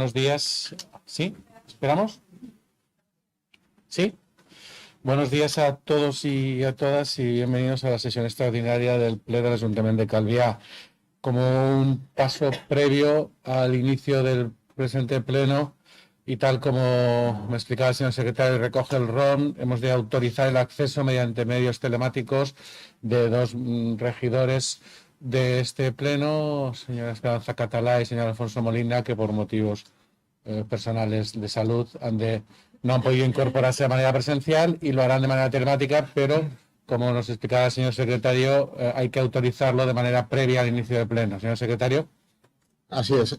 Buenos días. ¿Sí? ¿Esperamos? ¿Sí? Buenos días a todos y a todas y bienvenidos a la sesión extraordinaria del Ple del Ayuntamiento de Calviá. Como un paso previo al inicio del presente pleno y tal como me explicaba el señor secretario, recoge el RON, hemos de autorizar el acceso mediante medios telemáticos de dos regidores de este pleno, señora Esperanza Catalá y señor Alfonso Molina, que por motivos personales de salud no han podido incorporarse de manera presencial y lo harán de manera telemática, pero como nos explicaba el señor secretario, hay que autorizarlo de manera previa al inicio del pleno. Señor secretario. Així és.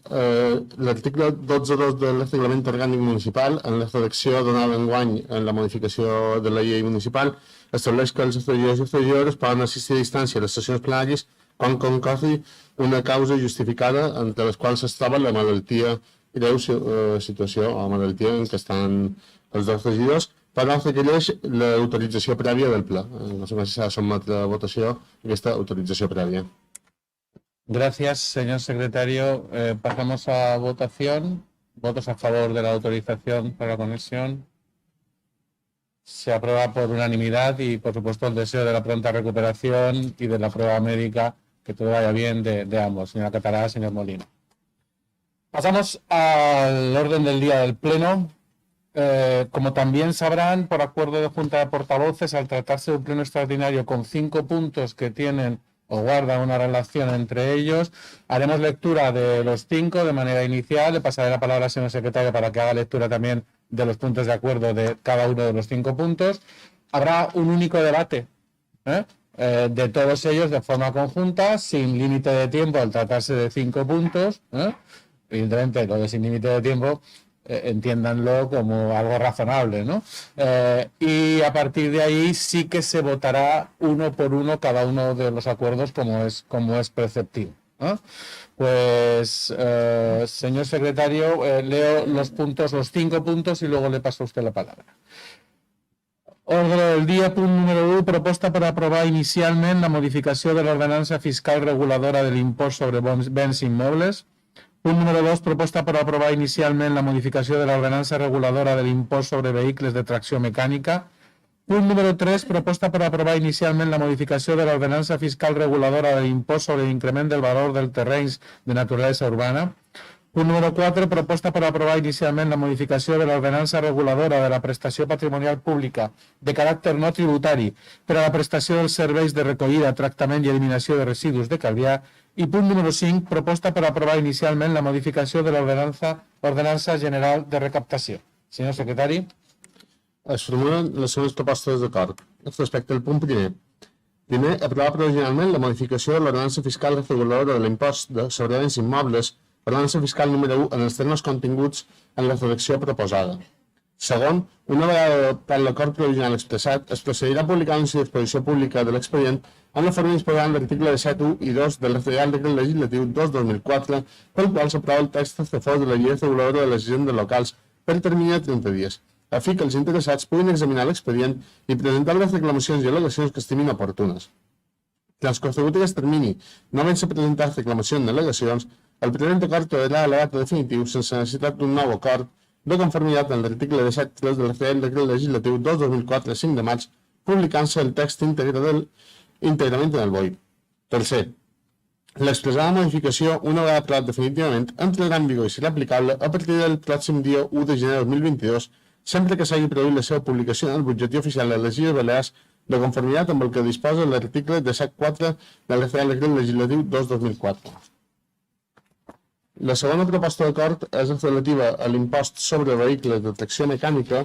L'article 12.2 del Reglament Orgànic Municipal, en la redacció donada enguany en la modificació de la llei municipal, estableix que els regidors i regidores poden assistir a distància a les sessions plenàries quan concorri una causa justificada entre les quals es troba la malaltia greu situació o malaltia en què estan els dos regidors, però requereix l'autorització prèvia del ple. No sé si s'ha de sotmetre a votació aquesta autorització prèvia. Gracias, señor secretario. Pasamos a votación. ¿Votos a favor de la autorización para la conexión? Se aprueba por unanimidad y, por supuesto, el deseo de la pronta recuperación y de la prueba médica, que todo vaya bien de ambos, señora Catalá, señor Molina. Pasamos al orden del día del Pleno. Como también sabrán, por acuerdo de Junta de Portavoces, al tratarse de un pleno extraordinario con 5 puntos que tienen o guarda una relación entre ellos, haremos lectura de los 5 de manera inicial. Le pasaré la palabra al señor secretario para que haga lectura también de los puntos de acuerdo de cada uno de los 5 puntos. Habrá un único debate de todos ellos de forma conjunta, sin límite de tiempo al tratarse de 5 puntos. Evidentemente, lo de sin límite de tiempo, entiéndanlo como algo razonable, ¿no? Y a partir de ahí sí que se votará uno por uno cada uno de los acuerdos como es preceptivo, ¿no? Pues, señor secretario, leo los 5 puntos y luego le paso a usted la palabra. Ordre del dia, punt número 1, proposta per aprovar inicialment la modificació de l'ordenança fiscal reguladora de l'impost sobre béns immobles. Punt número 2, proposta per aprovar inicialment la modificació de l'ordenança reguladora de l'impost sobre vehicles de tracció mecànica. Punt número 3, proposta per aprovar inicialment la modificació de l'ordenança fiscal reguladora de l'impost sobre l'increment del valor dels terrenys de naturalesa urbana. Punt número 4, proposta per aprovar inicialment la modificació de l'ordenança reguladora de la prestació patrimonial pública de caràcter no tributari per a la prestació dels serveis de recollida, tractament i eliminació de residus de Calvià. I punt número 5, proposta per aprovar inicialment la modificació de l'Ordenança General de Recaptació. Senyor secretari. Es formulen les següents propostes d'acord. Respecte al punt primer. Primer, aprovar provisionalment la modificació de l'ordenança fiscal reguladora de l'impost sobre béns immobles, ordenança fiscal número 1, en els termes continguts en la redacció proposada. Segon, una vegada adoptat l'acord provisional expressat, es procedirà a publicar l'anunci d'exposició pública de l'expedient en la forma disposada en l'article 17.1 i 2 del Reial Decret Legislatiu 2/2004, pel qual s'aprova el text refós de la llei reguladora de les hisendes locals per termini de 30 dies, a fi que els interessats puguin examinar l'expedient i presentar les reclamacions i al·legacions que estimin oportunes. Transcorregut aquest termini, no havent-se presentat reclamacions ni al·legacions, el present acord quedarà a la data definitiu sense necessitat d'un nou acord de conformitat en l'article 17.3 del Reial Decret Legislatiu 2/2004, 5 de maig, publicant-se el text íntegrament en el BOI. Tercer, l'expressada modificació, una vegada aprovat definitivament, entrarà en vigor i serà aplicable a partir del pròxim dia 1 de gener de 2022, sempre que s'hagi produït la seva publicació en el butlletí oficial de les Illes Balears de conformitat amb el que disposa l'article 17.4 del Reial Decret Legislatiu 2/2004. La segona proposta d'acord és relativa a l'impost sobre vehicles de tracció mecànica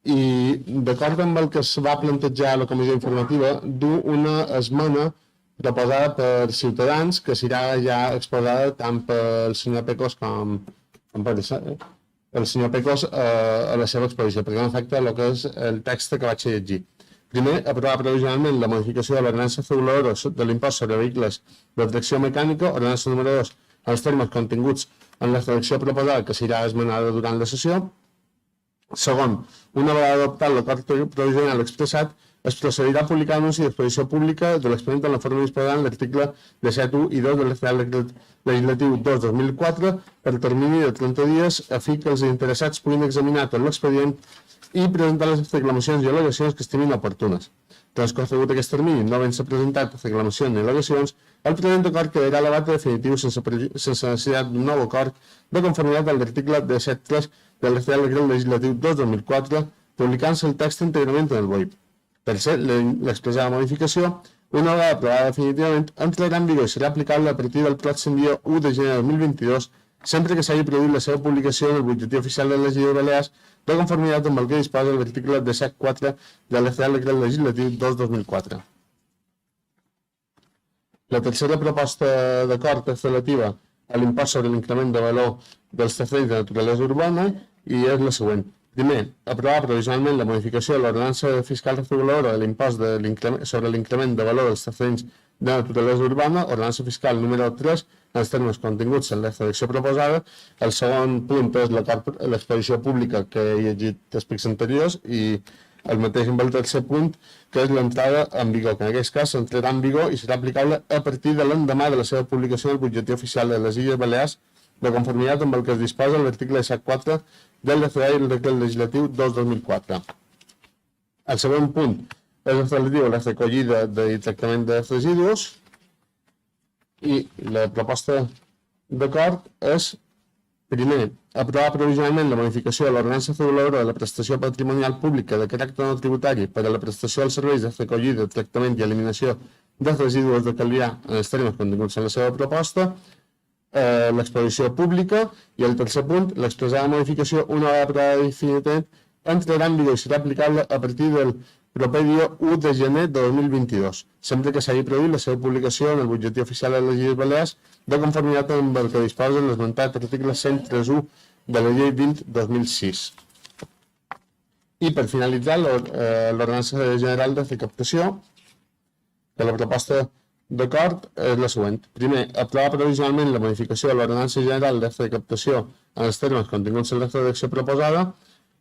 i, d'acord amb el que es va plantejar a la comissió informativa, du una esmena proposada per Ciutadans que serà ja exposada tant pel senyor Pecos com per el senyor Pecos a la seva exposició, perquè en efecte el que és el text que vaig llegir. Primer, aprovar provisionalment la modificació de l'ordenança reguladora de l'impost sobre vehicles de tracció mecànica, ordenança número 2, els termes continguts en la redacció proposada que serà esmenada durant la sessió. Segon, una vegada adoptat l'acord provisional expressat, Es procedirà a publicar anunci d'exposició pública de l'expedient en la forma disposada en l'article 17.1 i 2 del Real Decret Legislatiu 2/2004 per termini de 30 dies a fi que els interessats puguin examinar tot l'expedient i presentar les reclamacions i al·legacions que estimin oportunes. Transcorregut aquest termini, no havent-se presentat reclamacions ni al·legacions, el present acord quedarà elevat a definitiu sense necessitat d'un nou acord de conformitat amb l'article 17.3 del Real Decret Legislatiu 2/2004, publicant-se el text íntegrament en el BOIP. Tercer, l'expressada modificació, una vegada aprovada definitivament, entrarà en vigor i serà aplicable a partir del pròxim dia 1 de gener de 2022, sempre que s'hagi produït la seva publicació en el butlletí oficial de les Illes Balears de conformitat amb el que disposa l'article 17.4 del Real Decret Legislatiu 2/2004. La tercera proposta d'acord és relativa a l'impost sobre l'increment de valor dels terrenys de naturalesa urbana i és la següent. Primer, aprovar provisionalment la modificació de l'ordenança fiscal reguladora de l'impost sobre l'increment de valor dels terrenys de naturalesa urbana, ordenança fiscal número 3, en els termes continguts en la redacció proposada. El segon punt és l'exposició pública que he llegit aspectes anteriors i el mateix amb el tercer punt, que és l'entrada en vigor, que en aquest cas entrarà en vigor i serà aplicable a partir de l'endemà de la seva publicació en el butlletí oficial de les Illes Balears de conformitat amb el que es disposa l'article 17.4 del Decret Legislatiu 2/2004. El segon punt és relatiu a la recollida i tractament de residus i la proposta d'acord és, primer, aprovar provisionalment la modificació de l'ordenança reguladora de la prestació patrimonial pública de caràcter no tributari per a la prestació dels serveis de recollida, tractament i eliminació de residus de calvià en els termes continguts en la seva proposta, l'exposició pública i el tercer punt, l'expressada modificació, una vegada aprovada definitivament, entrarà en vigor i serà aplicable a partir del proper dia 1 de gener de 2022, sempre que s'hagi produït la seva publicació en el butlletí oficial de les Illes Balears de conformitat amb el que disposa l'esmentat article 103.1 de la llei 20/2006. I per finalitzar, l'ordenança general de recaptació, que la proposta d'acord és la següent. Primer, aprovar provisionalment la modificació de l'ordenança general de recaptació en els termes continguts en la redacció proposada.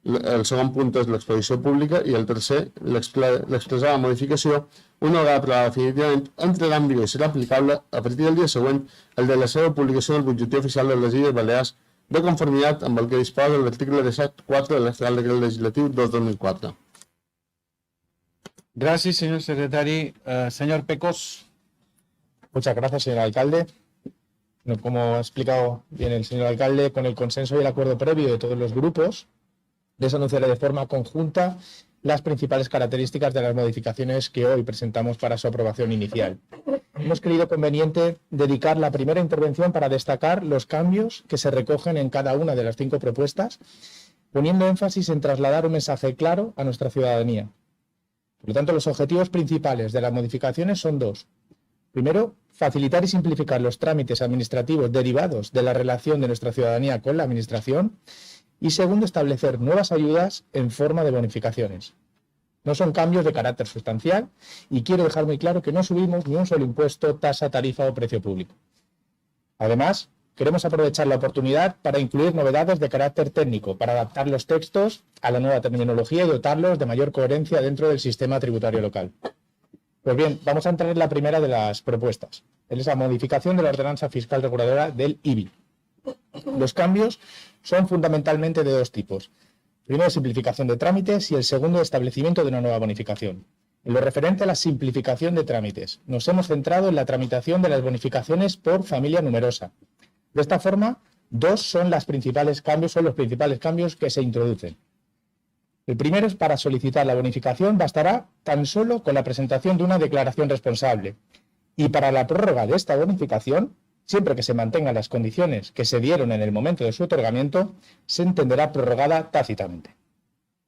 El segon punt és l'exposició pública i el tercer, l'expressada modificació, una vegada aprovada definitivament, entrarà en vigor i serà aplicable a partir del dia següent el de la seva publicació en el butlletí oficial de les Illes Balears de conformitat amb el que disposa l'article 17.4 del Real Decret Legislatiu 2/2004. Gracias, señor secretario. Señor Pecos. Muchas gracias, señor alcalde. Como ha explicado bien el señor alcalde, con el consenso y el acuerdo previo de todos los grupos, les anunciaré de forma conjunta las principales características de las modificaciones que hoy presentamos para su aprobación inicial. Hemos creído conveniente dedicar la primera intervención para destacar los cambios que se recogen en cada una de las 5 propuestas, poniendo énfasis en trasladar un mensaje claro a nuestra ciudadanía. Por lo tanto, los objetivos principales de las modificaciones son 2. Primero, facilitar y simplificar los trámites administrativos derivados de la relación de nuestra ciudadanía con la Administración. Y segundo, establecer nuevas ayudas en forma de bonificaciones. No son cambios de carácter sustancial y quiero dejar muy claro que no subimos ni un solo impuesto, tasa, tarifa o precio público. Además, queremos aprovechar la oportunidad para incluir novedades de carácter técnico, para adaptar los textos a la nueva terminología y dotarlos de mayor coherencia dentro del sistema tributario local. Pues bien, vamos a entrar en la primera de las propuestas. Es la modificación de la ordenanza fiscal reguladora del IBI. Los cambios son fundamentalmente de 2 tipos. Primero, simplificación de trámites y el segundo, establecimiento de una nueva bonificación. En lo referente a la simplificación de trámites, nos hemos centrado en la tramitación de las bonificaciones por familia numerosa. De esta forma, 2 son los principales cambios que se introducen. El primero es para solicitar la bonificación bastará tan solo con la presentación de una declaración responsable. Y para la prórroga de esta bonificación, siempre que se mantengan las condiciones que se dieron en el momento de su otorgamiento, se entenderá prorrogada tácitamente.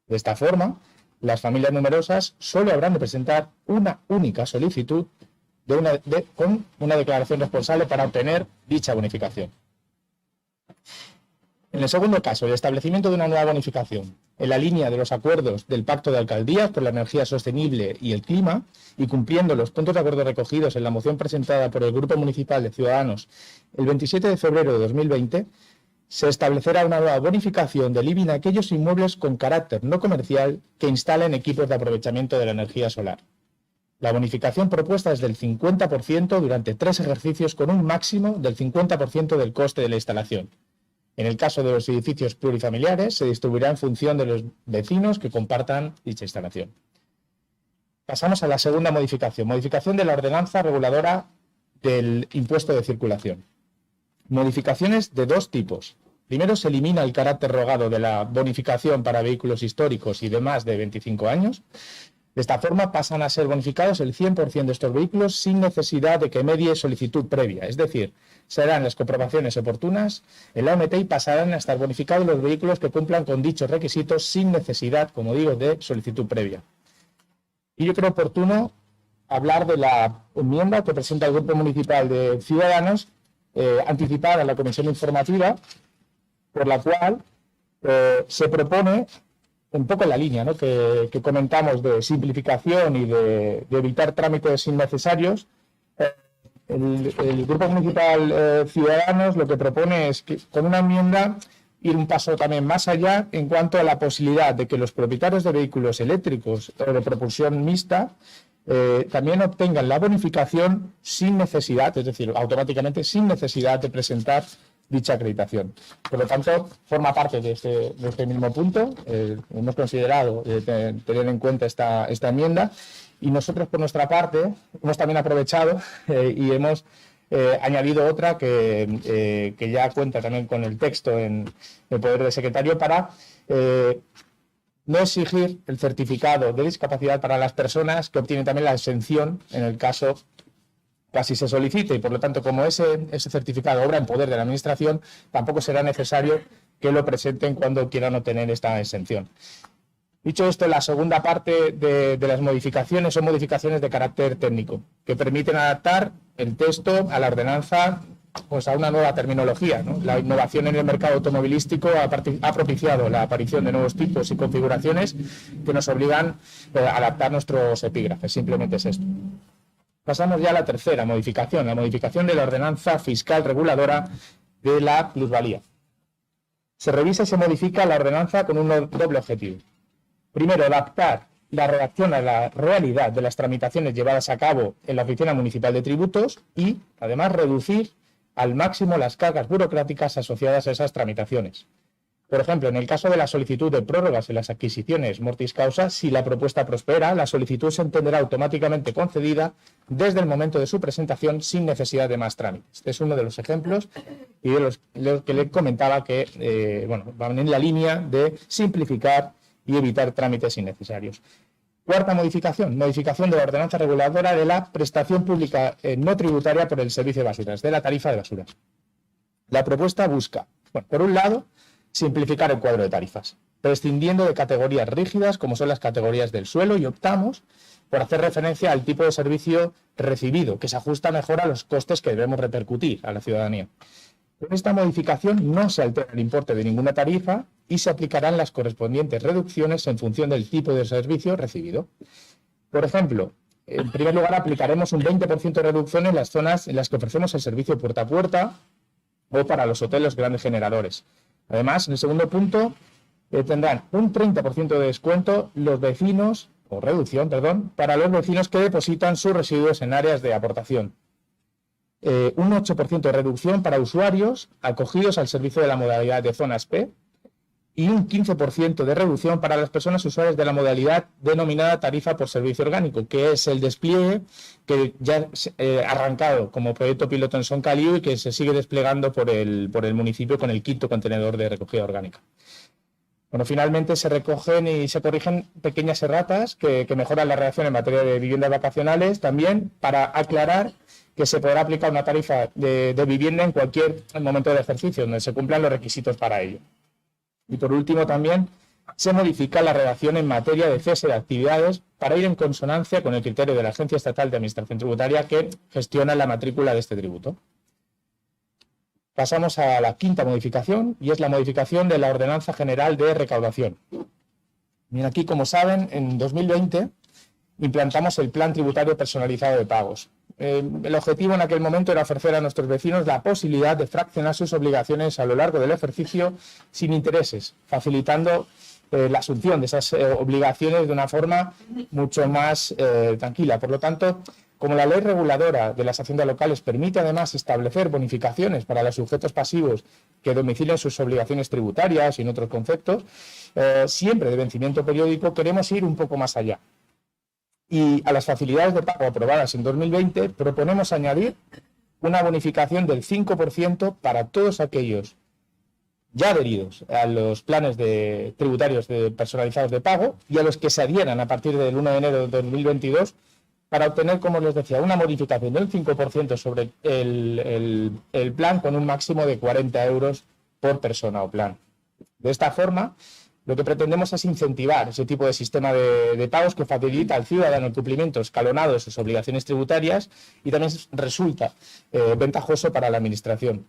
De esta forma, las familias numerosas solo habrán de presentar una única solicitud con una declaración responsable para obtener dicha bonificación. En el segundo caso, el establecimiento de una nueva bonificación, en la línea de los acuerdos del Pacto de Alcaldías por la Energía Sostenible y el Clima, y cumpliendo los puntos de acuerdo recogidos en la moción presentada por el Grupo Municipal de Ciudadanos el 27 de febrero de 2020, se establecerá una nueva bonificación del IBI en aquellos inmuebles con carácter no comercial que instalen equipos de aprovechamiento de la energía solar. La bonificación propuesta es del 50% durante 3 ejercicios con un máximo del 50% del coste de la instalación. En el caso de los edificios plurifamiliares, se distribuirá en función de los vecinos que compartan dicha instalación. Pasamos a la segunda modificación. Modificación de la ordenanza reguladora del impuesto de circulación. Modificaciones de 2 tipos. Primero, se elimina el carácter rogado de la bonificación para vehículos históricos y de más de 25 años. De esta forma pasan a ser bonificados el 100% de estos vehículos sin necesidad de que medie solicitud previa. Es decir, se harán las comprobaciones oportunas en la OMT y pasarán a estar bonificados los vehículos que cumplan con dichos requisitos sin necesidad, como digo, de solicitud previa. Y yo creo oportuno hablar de la enmienda que presenta el Grupo Municipal de Ciudadanos, anticipada en la comisión informativa, por la cual se propone, un poco en la línea, ¿no?, que comentamos de simplificación y de evitar trámites innecesarios. El Grupo Municipal Ciudadanos lo que propone es que con una enmienda ir un paso también más allá en cuanto a la posibilidad de que los propietarios de vehículos eléctricos o de propulsión mixta también obtengan la bonificación sin necesidad, es decir, automáticamente sin necesidad de presentar dicha acreditación. Por lo tanto, forma parte de este mismo punto. Hemos considerado tener en cuenta esta enmienda y nosotros, por nuestra parte, hemos también aprovechado y hemos añadido otra que ya cuenta también con el texto en el poder del secretario para no exigir el certificado de discapacidad para las personas que obtienen también la exención en el caso que así se solicite, y por lo tanto, como ese certificado obra en poder de la Administración, tampoco será necesario que lo presenten cuando quieran obtener esta exención. Dicho esto, la segunda parte de las modificaciones son modificaciones de carácter técnico, que permiten adaptar el texto a la ordenanza, pues a una nueva terminología, ¿no? La innovación en el mercado automovilístico ha propiciado la aparición de nuevos tipos y configuraciones que nos obligan a adaptar nuestros epígrafes. Simplemente es esto. Pasamos ya a la tercera modificación, la modificación de la ordenanza fiscal reguladora de la plusvalía. Se revisa y se modifica la ordenanza con un doble objetivo. Primero, adaptar la redacción a la realidad de las tramitaciones llevadas a cabo en la Oficina Municipal de Tributos y, además, reducir al máximo las cargas burocráticas asociadas a esas tramitaciones. Por ejemplo, en el caso de la solicitud de prórrogas en las adquisiciones mortis causa, si la propuesta prospera, la solicitud se entenderá automáticamente concedida desde el momento de su presentación sin necesidad de más trámites. Este es uno de los ejemplos y de los que le comentaba que van en la línea de simplificar y evitar trámites innecesarios. Cuarta modificación, modificación de la ordenanza reguladora de la prestación pública no tributaria por el servicio de basuras, de la tarifa de basuras. La propuesta busca, por un lado, simplificar el cuadro de tarifas, prescindiendo de categorías rígidas como son las categorías del suelo, y optamos por hacer referencia al tipo de servicio recibido, que se ajusta mejor a los costes que debemos repercutir a la ciudadanía. Con esta modificación no se altera el importe de ninguna tarifa y se aplicarán las correspondientes reducciones en función del tipo de servicio recibido. Por ejemplo, en primer lugar aplicaremos un 20% de reducción en las zonas en las que ofrecemos el servicio puerta a puerta o para los hoteles grandes generadores. Además, en el segundo punto, tendrán un 30% de descuento los vecinos, o reducción, perdón, para los vecinos que depositan sus residuos en áreas de aportación. Un 8% de reducción para usuarios acogidos al servicio de la modalidad de zonas P y un 15% de reducción para las personas usuarias de la modalidad denominada tarifa por servicio orgánico, que es el despliegue que ya ha arrancado como proyecto piloto en Son Caliu y que se sigue desplegando por el municipio con el quinto contenedor de recogida orgánica. Bueno, finalmente se recogen y se corrigen pequeñas erratas que mejoran la redacción en materia de viviendas vacacionales, también para aclarar que se podrá aplicar una tarifa de vivienda en cualquier momento del ejercicio, donde se cumplan los requisitos para ello. Y por último también se modifica la redacción en materia de cese de actividades para ir en consonancia con el criterio de la Agencia Estatal de Administración Tributaria que gestiona la matrícula de este tributo. Pasamos a la quinta modificación y es la modificación de la Ordenanza General de Recaudación. Bien, aquí, como saben, en 2020 implantamos el Plan Tributario Personalizado de Pagos. El objetivo en aquel momento era ofrecer a nuestros vecinos la posibilidad de fraccionar sus obligaciones a lo largo del ejercicio sin intereses, facilitando la asunción de esas obligaciones de una forma mucho más tranquila. Por lo tanto, como la ley reguladora de las haciendas locales permite además establecer bonificaciones para los sujetos pasivos que domicilian sus obligaciones tributarias y en otros conceptos, siempre de vencimiento periódico, queremos ir un poco más allá. Y a las facilidades de pago aprobadas en 2020 proponemos añadir una bonificación del 5% para todos aquellos ya adheridos a los planes tributarios personalizados de pago y a los que se adhieran a partir del 1 de enero de 2022 para obtener, como les decía, una modificación del 5% sobre el plan con un máximo de 40 euros por persona o plan. De esta forma, lo que pretendemos es incentivar ese tipo de sistema de pagos que facilita al ciudadano el cumplimiento escalonado de sus obligaciones tributarias y también resulta ventajoso para la Administración.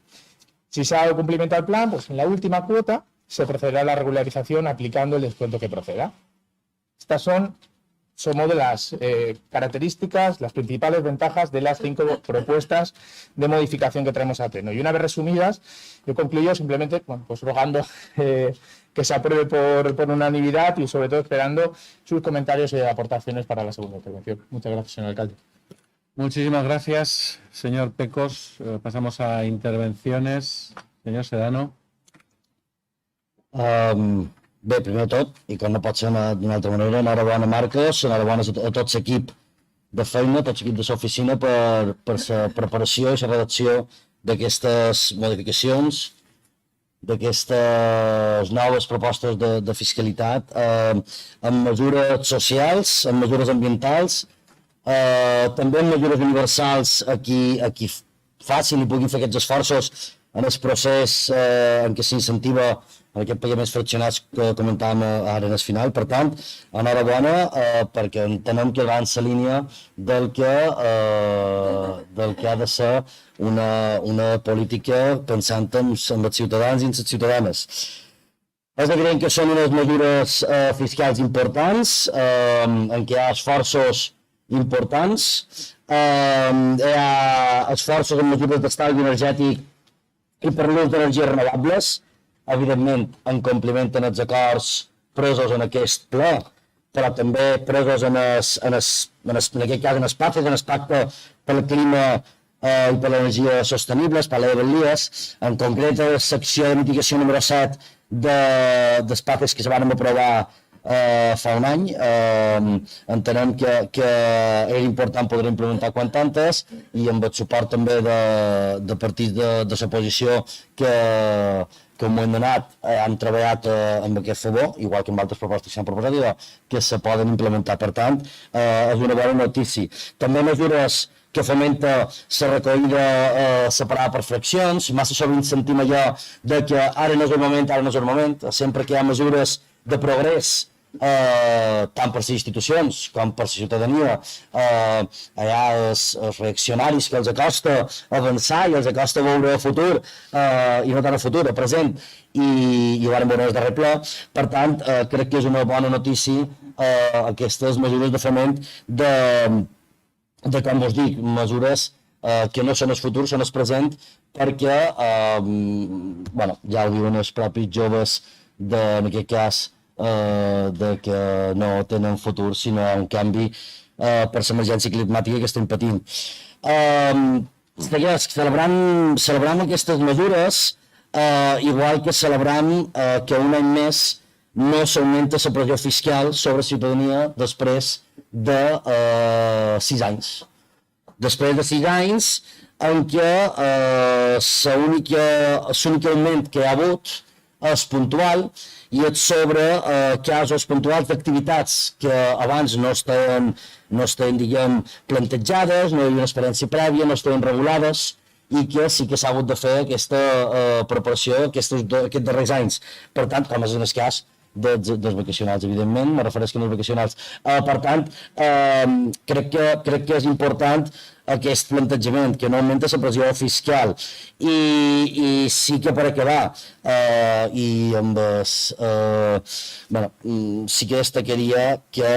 Si se ha dado cumplimiento al plan, pues en la última cuota se procederá a la regularización aplicando el descuento que proceda. Estas son de las características, las principales ventajas de las 5 propuestas de modificación que traemos a pleno. Y una vez resumidas, yo concluyo simplemente pues rogando que se apruebe por unanimidad y sobre todo esperando sus comentarios y aportaciones para la segunda intervención. Muchas gracias, señor alcalde. Muchísimas gracias, señor Pecos. Pasamos a intervenciones. Señor Sedano. Bé, primer de tot, i com no pot ser d'una altra manera, enhorabona a Marcos, enhorabona a tot l'equip de feina, tot l'equip de l'oficina per la preparació i la redacció d'aquestes modificacions, d'aquestes noves propostes de fiscalitat, amb mesures socials, amb mesures ambientals, també amb mesures universals a qui facin i puguin fer aquests esforços en el procés en què s'incentiva aquests pagaments fraccionats que comentàvem ara en el final. Per tant, enhorabona perquè entenem que va en la línia del que ha de ser una política pensant en els ciutadans i en les ciutadanes. És evident que són unes mesures fiscals importants, en què hi ha esforços importants, hi ha esforços en mesures d'estalvi energètic i per l'ús d'energies renovables, evidentment en compliment en els acords presos en aquest ple, però també presos en aquest cas en el pacte, en el pacte per el clima i per l'energia sostenibles, per l'EBLIES, en concret la secció de mitigació número 7 dels pactes que se van aprovar fa un any. Entenem que era important poder implementar quant antes i amb el suport també de partits de l'oposició que un moment donat han treballat amb aquest favor, igual que amb altres propostes que s'han proposat, i que se poden implementar. Per tant, és una bona notícia. També mesures que fomenta la recollida separada per fraccions. Massa sovint sentim allò que ara no és el moment, sempre que hi ha mesures de progrés, tant per les institucions com per la ciutadania, hi ha els reaccionaris que els acosta avançar i els acosta veure el futur, i no tant el futur, el present, i ho vam veure en el darrer ple. Per tant, crec que és una bona notícia aquestes mesures de foment de com us dic, mesures que no són el futur, són el present, perquè, ja ho diuen els propis joves, en aquest cas, que no tenen futur, sinó en canvi per l'emergència climàtica que estem patint. Celebrant aquestes mesures, igual que celebrant que un any més no s'augmenta la pressió fiscal sobre la ciutadania després de 6 anys. Després de 6 anys en què l'únic augment que hi ha hagut és puntual i és sobre casos puntuals d'activitats que abans no estaven, diguem, plantejades, no hi havia una experiència prèvia, no estaven regulades i que sí que s'ha hagut de fer aquesta preparació aquests darrers anys. Per tant, com és en el cas dels vacacionals, evidentment, me refereixo als vacacionals. Per tant, crec que és important aquest plantejament, que no augmenta la pressió fiscal. I sí que per acabar, sí que destacaria que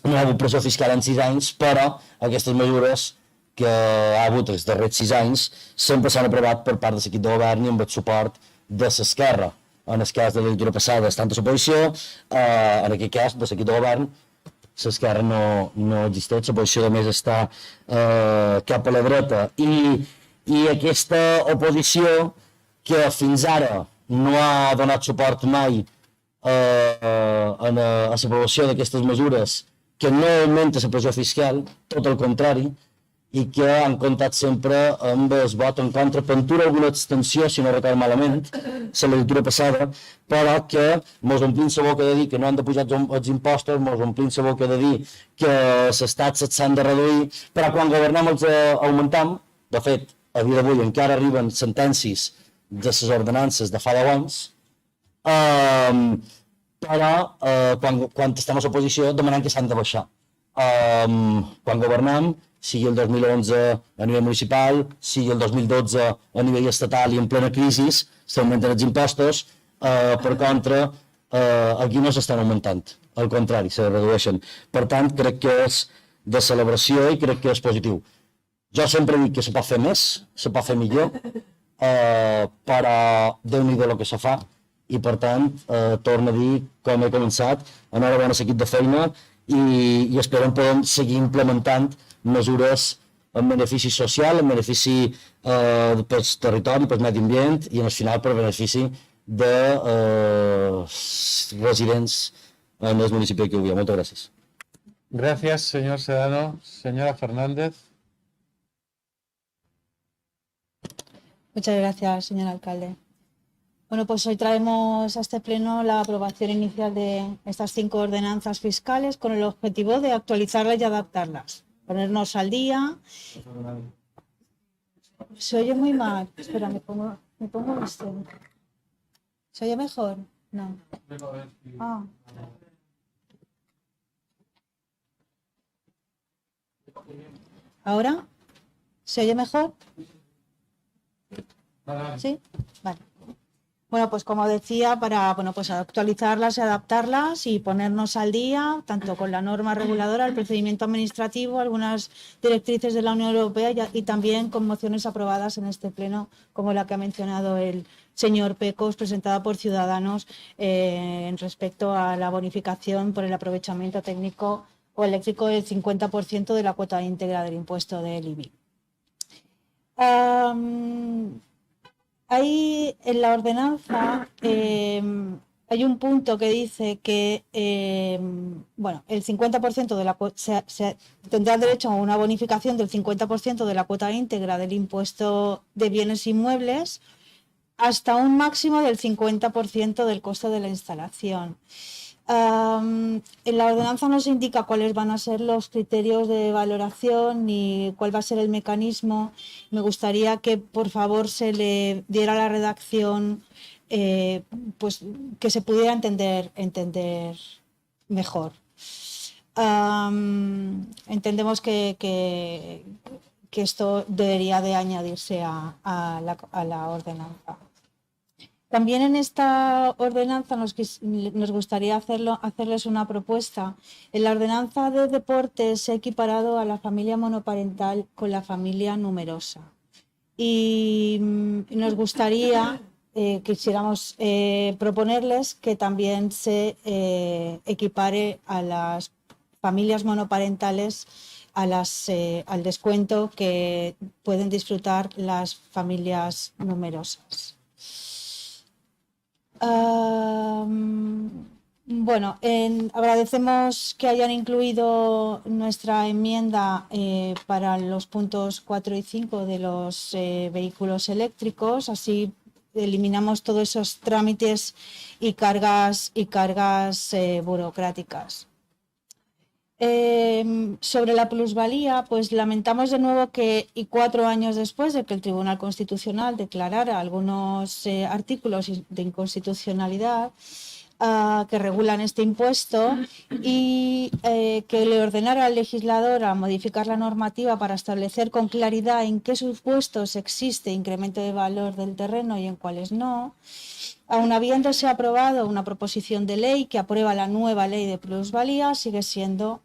no hi ha hagut pressió fiscal en 6 anys, però aquestes mesures que ha hagut els darrers 6 anys sempre s'han aprovat per part de l'equip de govern i amb el suport de l'esquerra. En el cas de la legislatura passada està en l'oposició, en aquest cas de l'equip de govern l'esquerra no existeix, l'oposició només està cap a la dreta. I aquesta oposició que fins ara no ha donat suport mai a l'aprovació d'aquestes mesures, que no augmenta la pressió fiscal, tot el contrari, i que han comptat sempre amb el vot en contra, pentura alguna abstenció, si no recordo malament, la legislatura passada, però que ens omplim la boca de dir que no han de pujar els impostos, ens omplim la boca de dir que les taxes s'han de reduir, però quan governem els augmentam. De fet, a dia d'avui encara arriben sentències de les ordenances de fa 10 anys, però quan estem a l'oposició demanem que s'han de baixar. Quan governam, sigui el 2011 a nivell municipal, sigui el 2012 a nivell estatal i en plena crisi, s'augmenten els impostos, per contra, aquí no s'estan augmentant, al contrari, se redueixen. Per tant, crec que és de celebració i crec que és positiu. Jo sempre dic que se pot fer més, se pot fer millor, però Déu-n'hi-do el que se fa, i per tant, torno a dir, com he començat, enhorabona a l'equip de feina i esperem poder seguir implementant mesures en benefici social, en benefici pel territori, pel medi ambient i en el final per benefici de residents en el municipi de Lluvia. Moltes gràcies. Gracias, señor Sedano. Señora Fernández. Muchas gracias, señor alcalde. Bueno, pues hoy traemos a este pleno la aprobación inicial de estas 5 ordenanzas fiscales con el objetivo de actualizarlas y adaptarlas, ponernos al día. Se oye muy mal. Espera, me pongo esto. ¿Se oye mejor? No. Ah. ¿Ahora? ¿Se oye mejor? ¿Sí? Vale. Bueno, pues como decía, para pues actualizarlas y adaptarlas y ponernos al día, tanto con la norma reguladora, el procedimiento administrativo, algunas directrices de la Unión Europea y también con mociones aprobadas en este pleno, como la que ha mencionado el señor Pecos, presentada por Ciudadanos en respecto a la bonificación por el aprovechamiento técnico o eléctrico del 50% de la cuota íntegra del impuesto del IBI. Ahí en la ordenanza hay un punto que dice que el 50% de la se tendrá derecho a una bonificación del 50% de la cuota íntegra del impuesto de bienes inmuebles hasta un máximo del 50% del coste de la instalación. En la ordenanza no se indica cuáles van a ser los criterios de valoración ni cuál va a ser el mecanismo. Me gustaría que por favor se le diera a la redacción pues que se pudiera entender mejor. Entendemos que esto debería de añadirse a la ordenanza. También en esta ordenanza nos gustaría hacerles una propuesta. En la ordenanza de deportes se ha equiparado a la familia monoparental con la familia numerosa. Y nos gustaría, quisiéramos proponerles que también se equipare a las familias monoparentales al descuento que pueden disfrutar las familias numerosas. Agradecemos que hayan incluido nuestra enmienda para los puntos 4 y 5 de los vehículos eléctricos, así eliminamos todos esos trámites y cargas burocráticas. Sobre la plusvalía, pues lamentamos de nuevo que, y 4 años después de que el Tribunal Constitucional declarara algunos artículos de inconstitucionalidad que regulan este impuesto y que le ordenara al legislador a modificar la normativa para establecer con claridad en qué supuestos existe incremento de valor del terreno y en cuáles no. Aun habiéndose aprobado una proposición de ley que aprueba la nueva ley de plusvalía, sigue siendo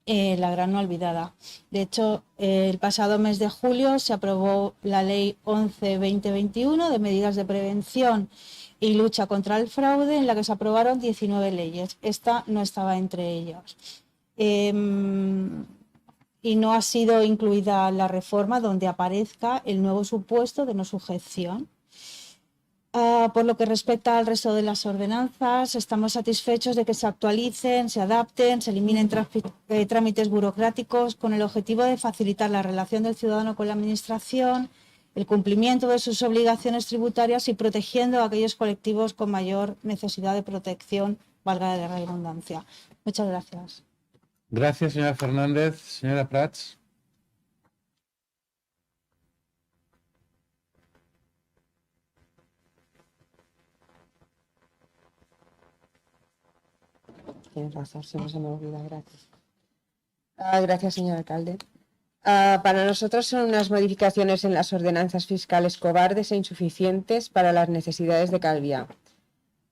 la gran olvidada. De hecho, el pasado mes de julio se aprobó la Ley 11/2021 de medidas de prevención y lucha contra el fraude, en la que se aprobaron 19 leyes. Esta no estaba entre ellas. Y no ha sido incluida la reforma donde aparezca el nuevo supuesto de no sujeción. Por lo que respecta al resto de las ordenanzas, estamos satisfechos de que se actualicen, se adapten, se eliminen trámites burocráticos con el objetivo de facilitar la relación del ciudadano con la administración, el cumplimiento de sus obligaciones tributarias y protegiendo a aquellos colectivos con mayor necesidad de protección, valga la redundancia. Muchas gracias. Gracias, señora Fernández. Señora Prats. Tienes razón, siempre se me olvida, gracias. Gracias, señor alcalde. Para nosotros son unas modificaciones en las ordenanzas fiscales cobardes e insuficientes para las necesidades de Calviá.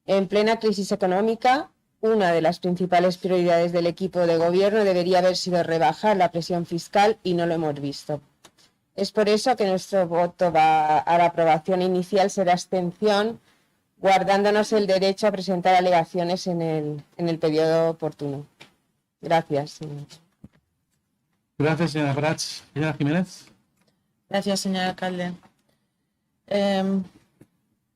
En plena crisis económica, una de las principales prioridades del equipo de gobierno debería haber sido rebajar la presión fiscal y no lo hemos visto. Es por eso que nuestro voto a la aprobación inicial será abstención, guardándonos el derecho a presentar alegaciones en el periodo oportuno. Gracias, señor. Gracias, señora Prats. Señora Jiménez. Gracias, señor alcalde.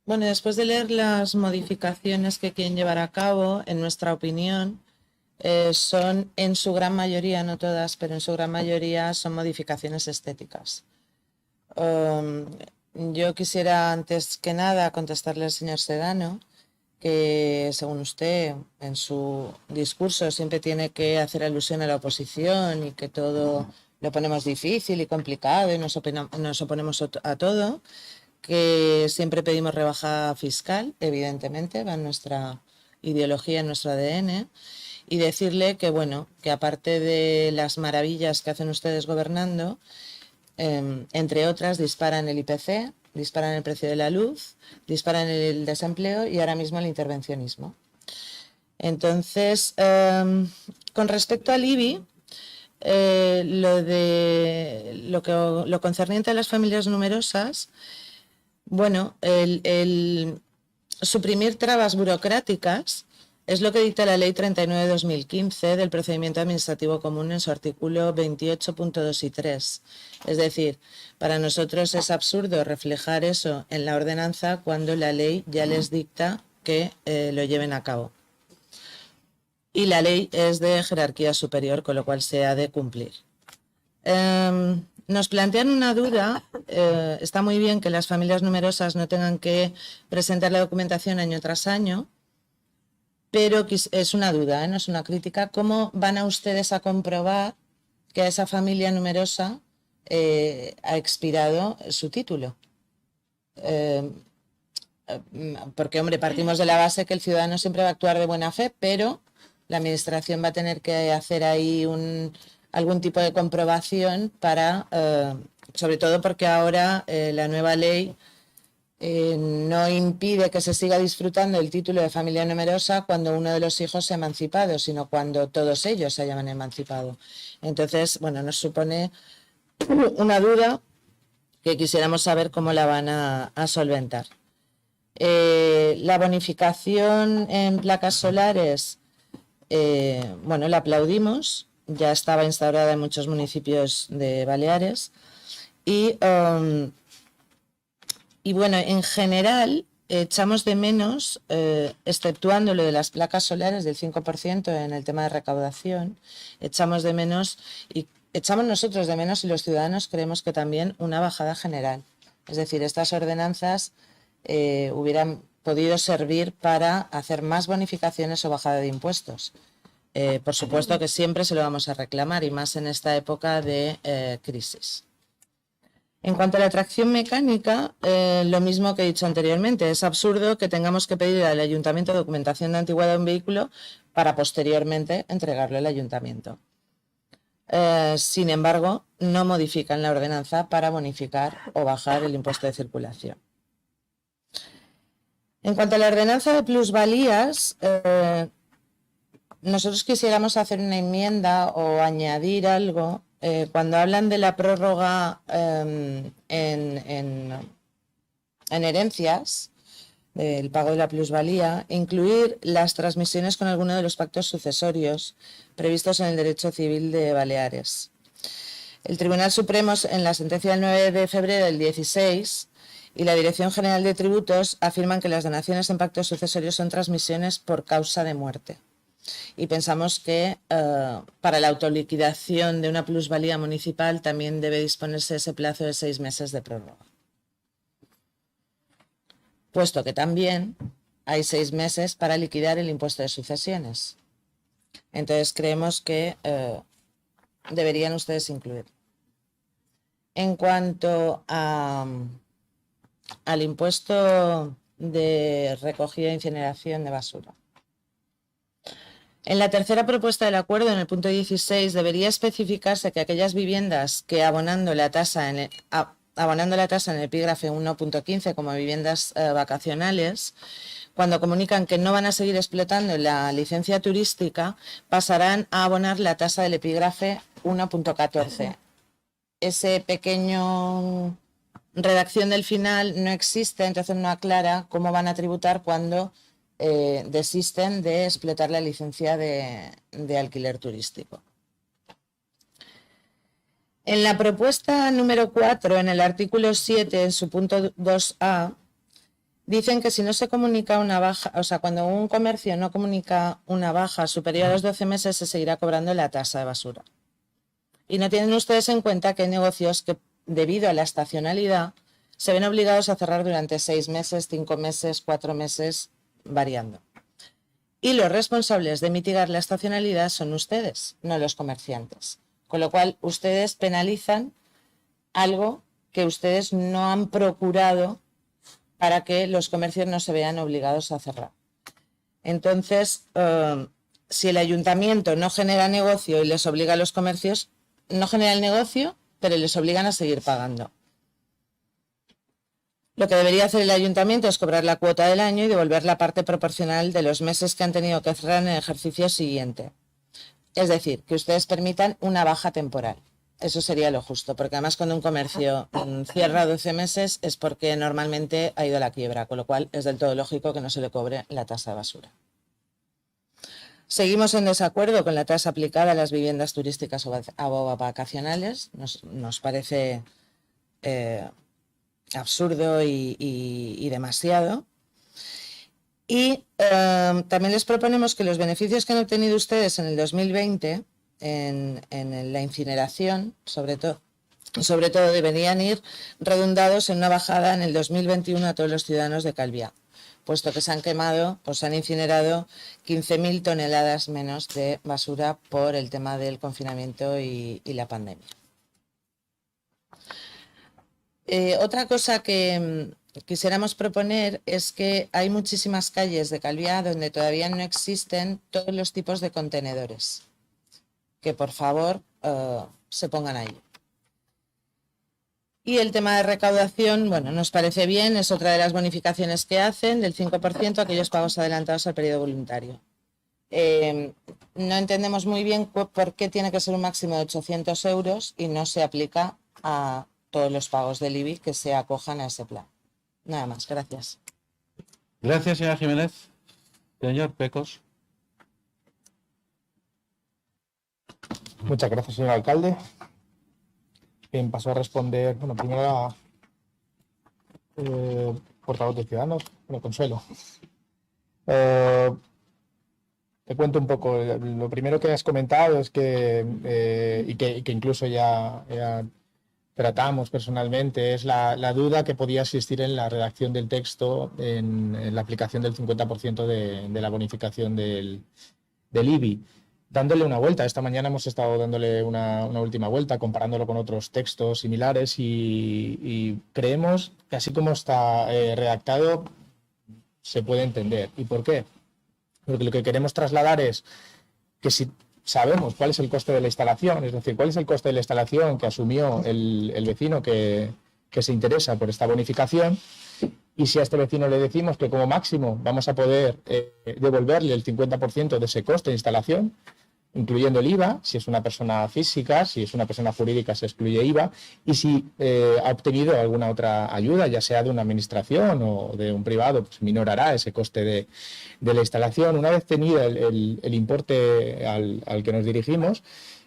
Bueno, después de leer las modificaciones que quieren llevar a cabo, en nuestra opinión, son en su gran mayoría, no todas, pero en su gran mayoría son modificaciones estéticas. Yo quisiera, antes que nada, contestarle al señor Sedano que, según usted, en su discurso siempre tiene que hacer alusión a la oposición y que todo lo ponemos difícil y complicado y nos oponemos a todo, que siempre pedimos rebaja fiscal, evidentemente, va en nuestra ideología, en nuestro ADN, y decirle que, bueno, que aparte de las maravillas que hacen ustedes gobernando, entre otras, disparan el IPC, disparan el precio de la luz, disparan el desempleo y ahora mismo el intervencionismo. Entonces, con respecto al IBI, lo concerniente a las familias numerosas, bueno, el suprimir trabas burocráticas es lo que dicta la Ley 39/2015 del Procedimiento Administrativo Común en su artículo 28.2 y 3. Es decir, para nosotros es absurdo reflejar eso en la ordenanza cuando la ley ya les dicta que lo lleven a cabo. Y la ley es de jerarquía superior, con lo cual se ha de cumplir. Nos plantean una duda. Está muy bien que las familias numerosas no tengan que presentar la documentación año tras año, pero es una duda, no es una crítica. ¿Cómo van a ustedes a comprobar que a esa familia numerosa ha expirado su título? Porque, hombre, partimos de la base que el ciudadano siempre va a actuar de buena fe, pero la administración va a tener que hacer ahí algún tipo de comprobación para, sobre todo porque ahora la nueva ley no impide que se siga disfrutando el título de familia numerosa cuando uno de los hijos se ha emancipado, sino cuando todos ellos se hayan emancipado. Entonces, bueno, nos supone una duda que quisiéramos saber cómo la van a solventar. La bonificación en placas solares, bueno, la aplaudimos, ya estaba instaurada en muchos municipios de Baleares y bueno, en general echamos de menos, exceptuando lo de las placas solares del 5% en el tema de recaudación, echamos nosotros de menos y los ciudadanos creemos que también una bajada general. Es decir, estas ordenanzas hubieran podido servir para hacer más bonificaciones o bajada de impuestos. Por supuesto que siempre se lo vamos a reclamar y más en esta época de crisis. En cuanto a la tracción mecánica, lo mismo que he dicho anteriormente, es absurdo que tengamos que pedir al ayuntamiento documentación de antigüedad de un vehículo para posteriormente entregarlo al ayuntamiento. Sin embargo, no modifican la ordenanza para bonificar o bajar el impuesto de circulación. En cuanto a la ordenanza de plusvalías, nosotros quisiéramos hacer una enmienda o añadir algo cuando hablan de la prórroga en herencias, del pago de la plusvalía, incluir las transmisiones con alguno de los pactos sucesorios previstos en el derecho civil de Baleares. El Tribunal Supremo, en la sentencia del 9 de febrero del 16, y la Dirección General de Tributos afirman que las donaciones en pactos sucesorios son transmisiones por causa de muerte. Y pensamos que para la autoliquidación de una plusvalía municipal también debe disponerse ese plazo de 6 meses de prórroga. Puesto que también hay 6 meses para liquidar el impuesto de sucesiones. Entonces creemos que deberían ustedes incluir. En cuanto al impuesto de recogida e incineración de basura. En la tercera propuesta del acuerdo, en el punto 16, debería especificarse que aquellas viviendas que abonando la tasa en el epígrafe 1.15 como viviendas vacacionales, cuando comunican que no van a seguir explotando la licencia turística, pasarán a abonar la tasa del epígrafe 1.14. Ese pequeño redacción del final no existe, entonces no aclara cómo van a tributar cuando desisten de explotar la licencia de alquiler turístico. En la propuesta número 4, en el artículo 7, en su punto 2a, dicen que si no se comunica una baja, o sea, cuando un comercio no comunica una baja superior a los 12 meses, se seguirá cobrando la tasa de basura. Y no tienen ustedes en cuenta que hay negocios que, debido a la estacionalidad, se ven obligados a cerrar durante 6 meses, 5 meses, 4 meses, variando. Y los responsables de mitigar la estacionalidad son ustedes, no los comerciantes. Con lo cual, ustedes penalizan algo que ustedes no han procurado para que los comercios no se vean obligados a cerrar. Entonces, si el ayuntamiento no genera negocio y les obliga a los comercios, no genera el negocio, pero les obligan a seguir pagando. Lo que debería hacer el ayuntamiento es cobrar la cuota del año y devolver la parte proporcional de los meses que han tenido que cerrar en el ejercicio siguiente. Es decir, que ustedes permitan una baja temporal. Eso sería lo justo, porque además cuando un comercio cierra 12 meses es porque normalmente ha ido a la quiebra, con lo cual es del todo lógico que no se le cobre la tasa de basura. Seguimos en desacuerdo con la tasa aplicada a las viviendas turísticas o vacacionales. Nos parece absurdo y demasiado. Y también les proponemos que los beneficios que han obtenido ustedes en el 2020 en la incineración, sobre todo deberían ir redundados en una bajada en el 2021 a todos los ciudadanos de Calviá, puesto que se han quemado o se han incinerado 15.000 toneladas menos de basura por el tema del confinamiento y la pandemia. Otra cosa que quisiéramos proponer es que hay muchísimas calles de Calviá donde todavía no existen todos los tipos de contenedores. Que por favor se pongan ahí. Y el tema de recaudación, bueno, nos parece bien, es otra de las bonificaciones que hacen, del 5% aquellos pagos adelantados al periodo voluntario. No entendemos muy bien por qué tiene que ser un máximo de 800 euros y no se aplica a todos los pagos del IBI que se acojan a ese plan. Nada más, gracias. Gracias, señora Jiménez. Señor Pecos. Muchas gracias, señor alcalde. Bien, paso a responder, bueno, primero a portavoz de Ciudadanos, bueno, Consuelo. Te cuento un poco. Lo primero que has comentado es que, y que incluso ya tratamos personalmente, es la duda que podía existir en la redacción del texto en la aplicación del 50% de la bonificación del IBI. Dándole una vuelta, esta mañana hemos estado dándole una última vuelta, comparándolo con otros textos similares y creemos que así como está redactado se puede entender. ¿Y por qué? Porque lo que queremos trasladar es que si sabemos cuál es el coste de la instalación, es decir, cuál es el coste de la instalación que asumió el vecino que se interesa por esta bonificación, y si a este vecino le decimos que como máximo vamos a poder devolverle el 50% de ese coste de instalación, incluyendo el IVA, si es una persona física, si es una persona jurídica se excluye IVA, y si ha obtenido alguna otra ayuda, ya sea de una administración o de un privado, pues minorará ese coste de la instalación. Una vez tenido el importe al que nos dirigimos,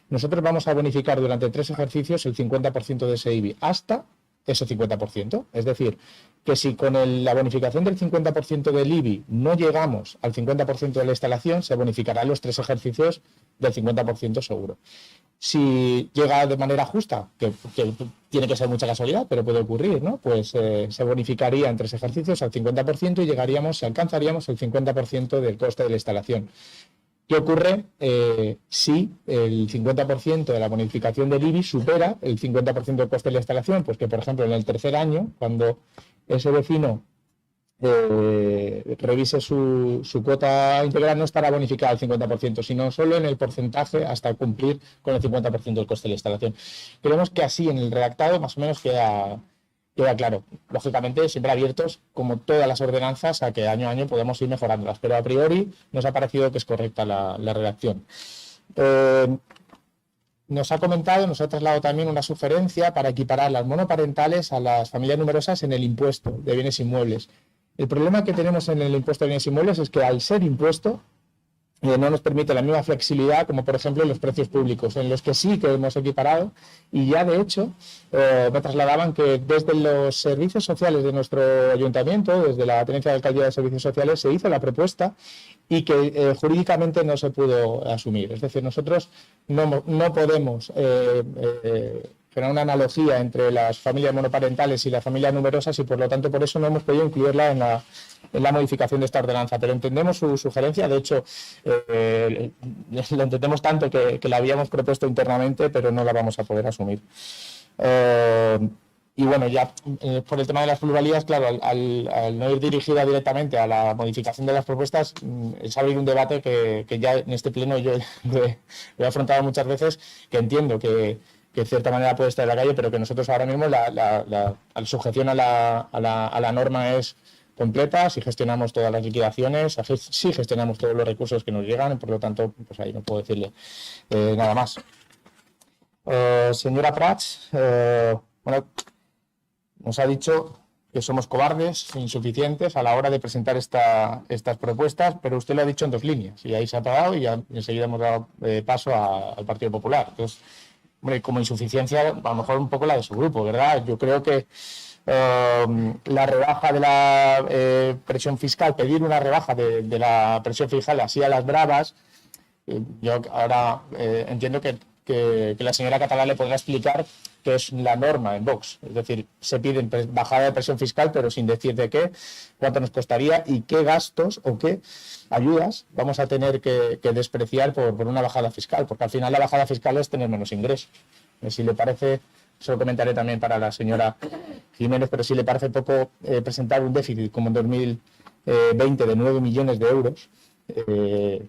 nosotros vamos a bonificar durante 3 ejercicios el 50% de ese IBI hasta ese 50%. Es decir, que si con la bonificación del 50% del IBI no llegamos al 50% de la instalación, se bonificarán los 3 ejercicios del 50% seguro. Si llega de manera justa, que tiene que ser mucha casualidad, pero puede ocurrir, ¿no? Pues se bonificaría en 3 ejercicios al 50% y alcanzaríamos el 50% del coste de la instalación. ¿Qué ocurre si el 50% de la bonificación del IBI supera el 50% del coste de la instalación? Pues que, por ejemplo, en el tercer año, cuando ese vecino revise su cuota integral, no estará bonificada al 50%, sino solo en el porcentaje hasta cumplir con el 50% del coste de la instalación. Creemos que así en el redactado más o menos queda claro. Lógicamente, siempre abiertos, como todas las ordenanzas, a que año a año podemos ir mejorándolas, pero a priori nos ha parecido que es correcta la redacción. Nos ha trasladado también una sugerencia para equiparar las monoparentales a las familias numerosas en el impuesto de bienes inmuebles. El problema que tenemos en el impuesto de bienes inmuebles es que al ser impuesto no nos permite la misma flexibilidad como por ejemplo en los precios públicos, en los que sí que hemos equiparado, y ya de hecho me trasladaban que desde los servicios sociales de nuestro ayuntamiento, desde la tenencia de alcaldía de servicios sociales, se hizo la propuesta y que jurídicamente no se pudo asumir. Es decir, nosotros no podemos generar una analogía entre las familias monoparentales y las familias numerosas, y por lo tanto por eso no hemos podido incluirla en la modificación de esta ordenanza, pero entendemos su sugerencia. De hecho lo entendemos tanto que la habíamos propuesto internamente, pero no la vamos a poder asumir. Y bueno, ya por el tema de las plusvalías, claro, al no ir dirigida directamente a la modificación de las propuestas, es abrir un debate que ya en este pleno yo lo he afrontado muchas veces, que entiendo que de cierta manera puede estar en la calle, pero que nosotros ahora mismo la sujeción a la norma es completa, si gestionamos todas las liquidaciones, si gestionamos todos los recursos que nos llegan, y por lo tanto, pues ahí no puedo decirle nada más. Señora Prats, bueno, nos ha dicho que somos cobardes e insuficientes a la hora de presentar estas propuestas, pero usted lo ha dicho en 2 líneas, y ahí se ha parado y ya enseguida hemos dado paso al Partido Popular. Entonces, hombre, como insuficiencia, a lo mejor un poco la de su grupo, ¿verdad? Yo creo que la rebaja de la presión fiscal, pedir una rebaja de la presión fiscal así a las bravas, yo ahora entiendo que la señora Catalá le podrá explicar qué es la norma en Vox. Es decir, se pide bajada de presión fiscal, pero sin decir de qué, cuánto nos costaría y qué gastos o qué ayudas vamos a tener que despreciar por una bajada fiscal, porque al final la bajada fiscal es tener menos ingresos. Si le parece, se lo comentaré también para la señora Jiménez, pero si le parece poco presentar un déficit como en 2020 de 9 millones de euros,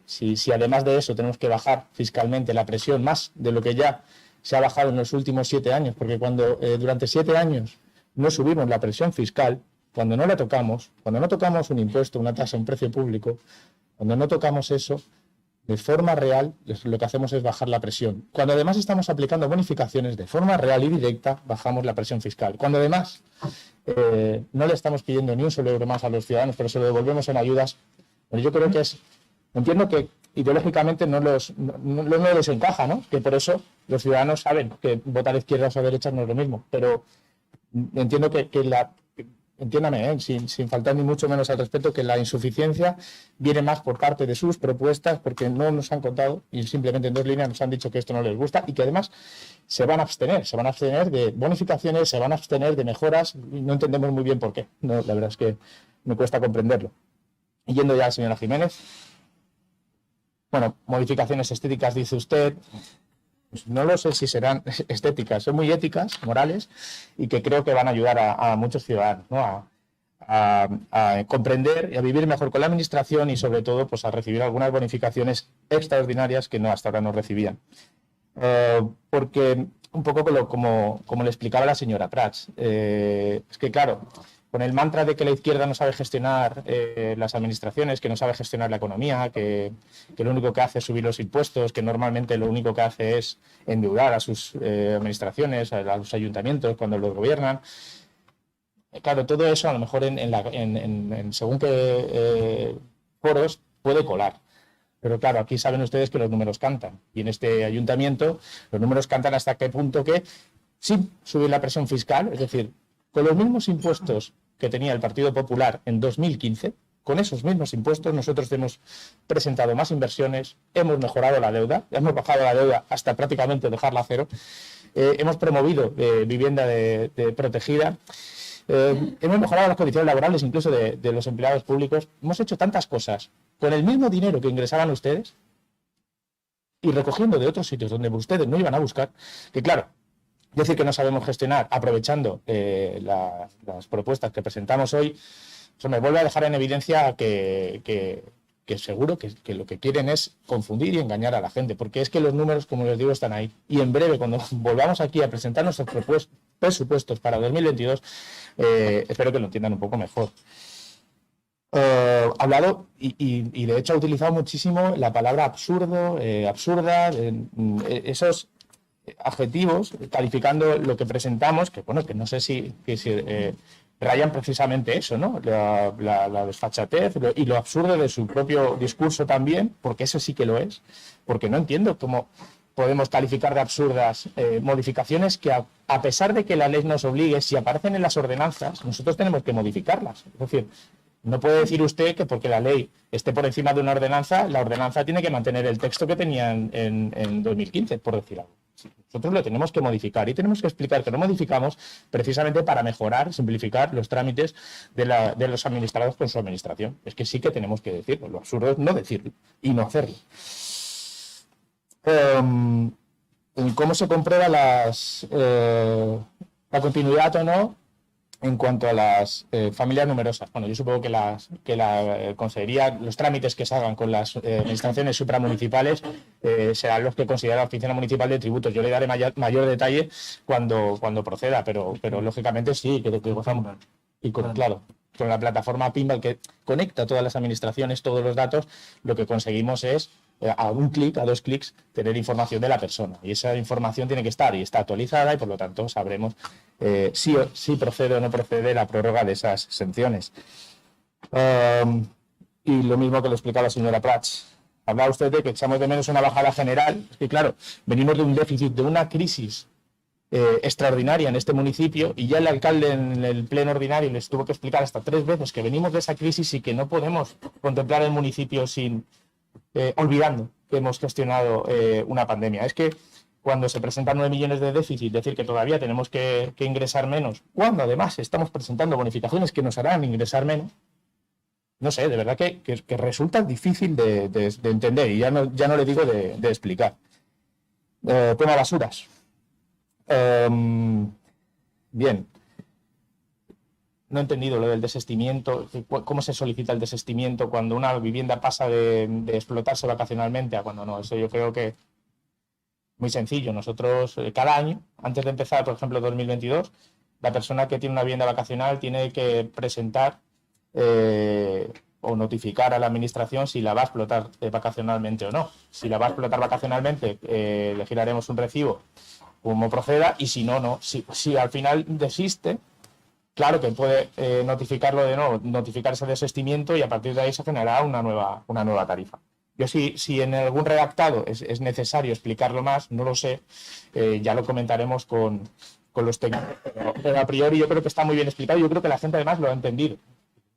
si además de eso tenemos que bajar fiscalmente la presión más de lo que ya se ha bajado en los últimos 7 años, porque cuando durante 7 años no subimos la presión fiscal, cuando no la tocamos, cuando no tocamos un impuesto, una tasa, un precio público, cuando no tocamos eso, de forma real lo que hacemos es bajar la presión. Cuando además estamos aplicando bonificaciones de forma real y directa, bajamos la presión fiscal. Cuando además no le estamos pidiendo ni un solo euro más a los ciudadanos, pero se lo devolvemos en ayudas, bueno, yo creo que entiendo que ideológicamente no les encaja, ¿no? Que por eso los ciudadanos saben que votar izquierdas o derechas no es lo mismo, pero entiendo entiéndame, sin faltar ni mucho menos al respeto, que la insuficiencia viene más por parte de sus propuestas, porque no nos han contado y simplemente en 2 líneas nos han dicho que esto no les gusta y que además se van a abstener de bonificaciones, se van a abstener de mejoras, y no entendemos muy bien por qué. No, la verdad es que me cuesta comprenderlo. Y yendo ya a la señora Jiménez. Bueno, modificaciones estéticas, dice usted. Pues no lo sé si serán estéticas, son muy éticas, morales, y que creo que van a ayudar a muchos ciudadanos, ¿no? a comprender y a vivir mejor con la administración y sobre todo pues a recibir algunas bonificaciones extraordinarias que hasta ahora no recibían. Porque un poco como le explicaba la señora Prats, es que claro, con el mantra de que la izquierda no sabe gestionar las administraciones, que no sabe gestionar la economía, que lo único que hace es subir los impuestos, que normalmente lo único que hace es endeudar a sus administraciones, a los ayuntamientos cuando los gobiernan. Claro, todo eso a lo mejor en según qué foros puede colar. Pero claro, aquí saben ustedes que los números cantan. Y en este ayuntamiento los números cantan hasta qué punto que, sin subir la presión fiscal, es decir, con los mismos impuestos que tenía el Partido Popular en 2015, con esos mismos impuestos nosotros hemos presentado más inversiones, hemos mejorado la deuda, hemos bajado la deuda hasta prácticamente dejarla a cero, hemos promovido vivienda de protegida, hemos mejorado las condiciones laborales incluso de los empleados públicos, hemos hecho tantas cosas con el mismo dinero que ingresaban ustedes y recogiendo de otros sitios donde ustedes no iban a buscar, que claro, decir que no sabemos gestionar aprovechando las propuestas que presentamos hoy, eso me vuelve a dejar en evidencia que seguro que lo que quieren es confundir y engañar a la gente, porque es que los números, como les digo, están ahí. Y en breve, cuando volvamos aquí a presentar nuestros presupuestos para 2022, espero que lo entiendan un poco mejor. Ha hablado y de hecho ha utilizado muchísimo la palabra absurdo, absurda, esos adjetivos calificando lo que presentamos, que bueno, que no sé si rayan precisamente eso, ¿no? La desfachatez y lo absurdo de su propio discurso también, porque eso sí que lo es, porque no entiendo cómo podemos calificar de absurdas modificaciones que a pesar de que la ley nos obligue, si aparecen en las ordenanzas, nosotros tenemos que modificarlas. Es decir, no puede decir usted que porque la ley esté por encima de una ordenanza, la ordenanza tiene que mantener el texto que tenía en 2015, por decir algo. Nosotros lo tenemos que modificar y tenemos que explicar que lo modificamos precisamente para mejorar, simplificar los trámites de los administrados con su administración. Es que sí que tenemos que decirlo. Lo absurdo es no decirlo y no hacerlo. ¿Cómo se comprueba la continuidad o no en cuanto a las familias numerosas? Bueno, yo supongo que la consejería, los trámites que se hagan con las administraciones supramunicipales serán los que considera la Oficina Municipal de Tributos. Yo le daré mayor detalle cuando proceda, pero lógicamente sí, que gozamos. Y claro, con la plataforma Pinball que conecta todas las administraciones, todos los datos, lo que conseguimos es a un clic, a 2 clics, tener información de la persona. Y esa información tiene que estar y está actualizada y por lo tanto sabremos si procede o no procede la prórroga de esas exenciones. Y lo mismo que lo explicaba la señora Prats. Hablaba usted de que echamos de menos una bajada general. Es que claro, venimos de un déficit, de una crisis extraordinaria en este municipio y ya el alcalde en el pleno ordinario les tuvo que explicar hasta 3 veces que venimos de esa crisis y que no podemos contemplar el municipio sin olvidando que hemos gestionado una pandemia. Es que cuando se presentan 9 millones de déficit, decir que todavía tenemos que ingresar menos, cuando además estamos presentando bonificaciones que nos harán ingresar menos, no sé, de verdad que resulta difícil de entender y ya no le digo de explicar. Tema basuras. Bien. No he entendido lo del desistimiento, cómo se solicita el desistimiento cuando una vivienda pasa de explotarse vacacionalmente a cuando no. Eso yo creo que muy sencillo. Nosotros cada año, antes de empezar, por ejemplo, 2022, la persona que tiene una vivienda vacacional tiene que presentar o notificar a la administración si la va a explotar vacacionalmente o no. Si la va a explotar vacacionalmente, le giraremos un recibo como proceda y si no, no. Si al final desiste, claro que puede notificarlo de nuevo, notificar ese desistimiento y a partir de ahí se generará una nueva tarifa. Yo si en algún redactado es necesario explicarlo más, no lo sé, ya lo comentaremos con los técnicos. Pero a priori yo creo que está muy bien explicado y yo creo que la gente además lo ha entendido,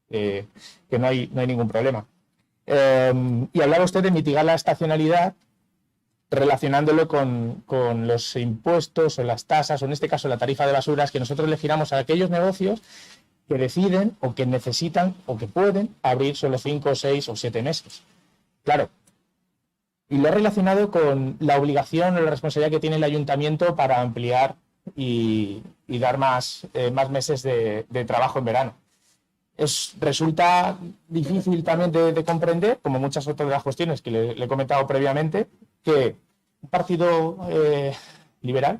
que no hay ningún problema. Y hablaba usted de mitigar la estacionalidad relacionándolo con los impuestos o las tasas, o en este caso la tarifa de basuras, que nosotros le giramos a aquellos negocios que deciden o que necesitan o que pueden abrir solo 5, 6 o 7 meses. Claro. Y lo he relacionado con la obligación o la responsabilidad que tiene el ayuntamiento para ampliar y dar más meses de trabajo en verano. Resulta difícil también de comprender, como muchas otras de las cuestiones que le he comentado previamente, que un partido liberal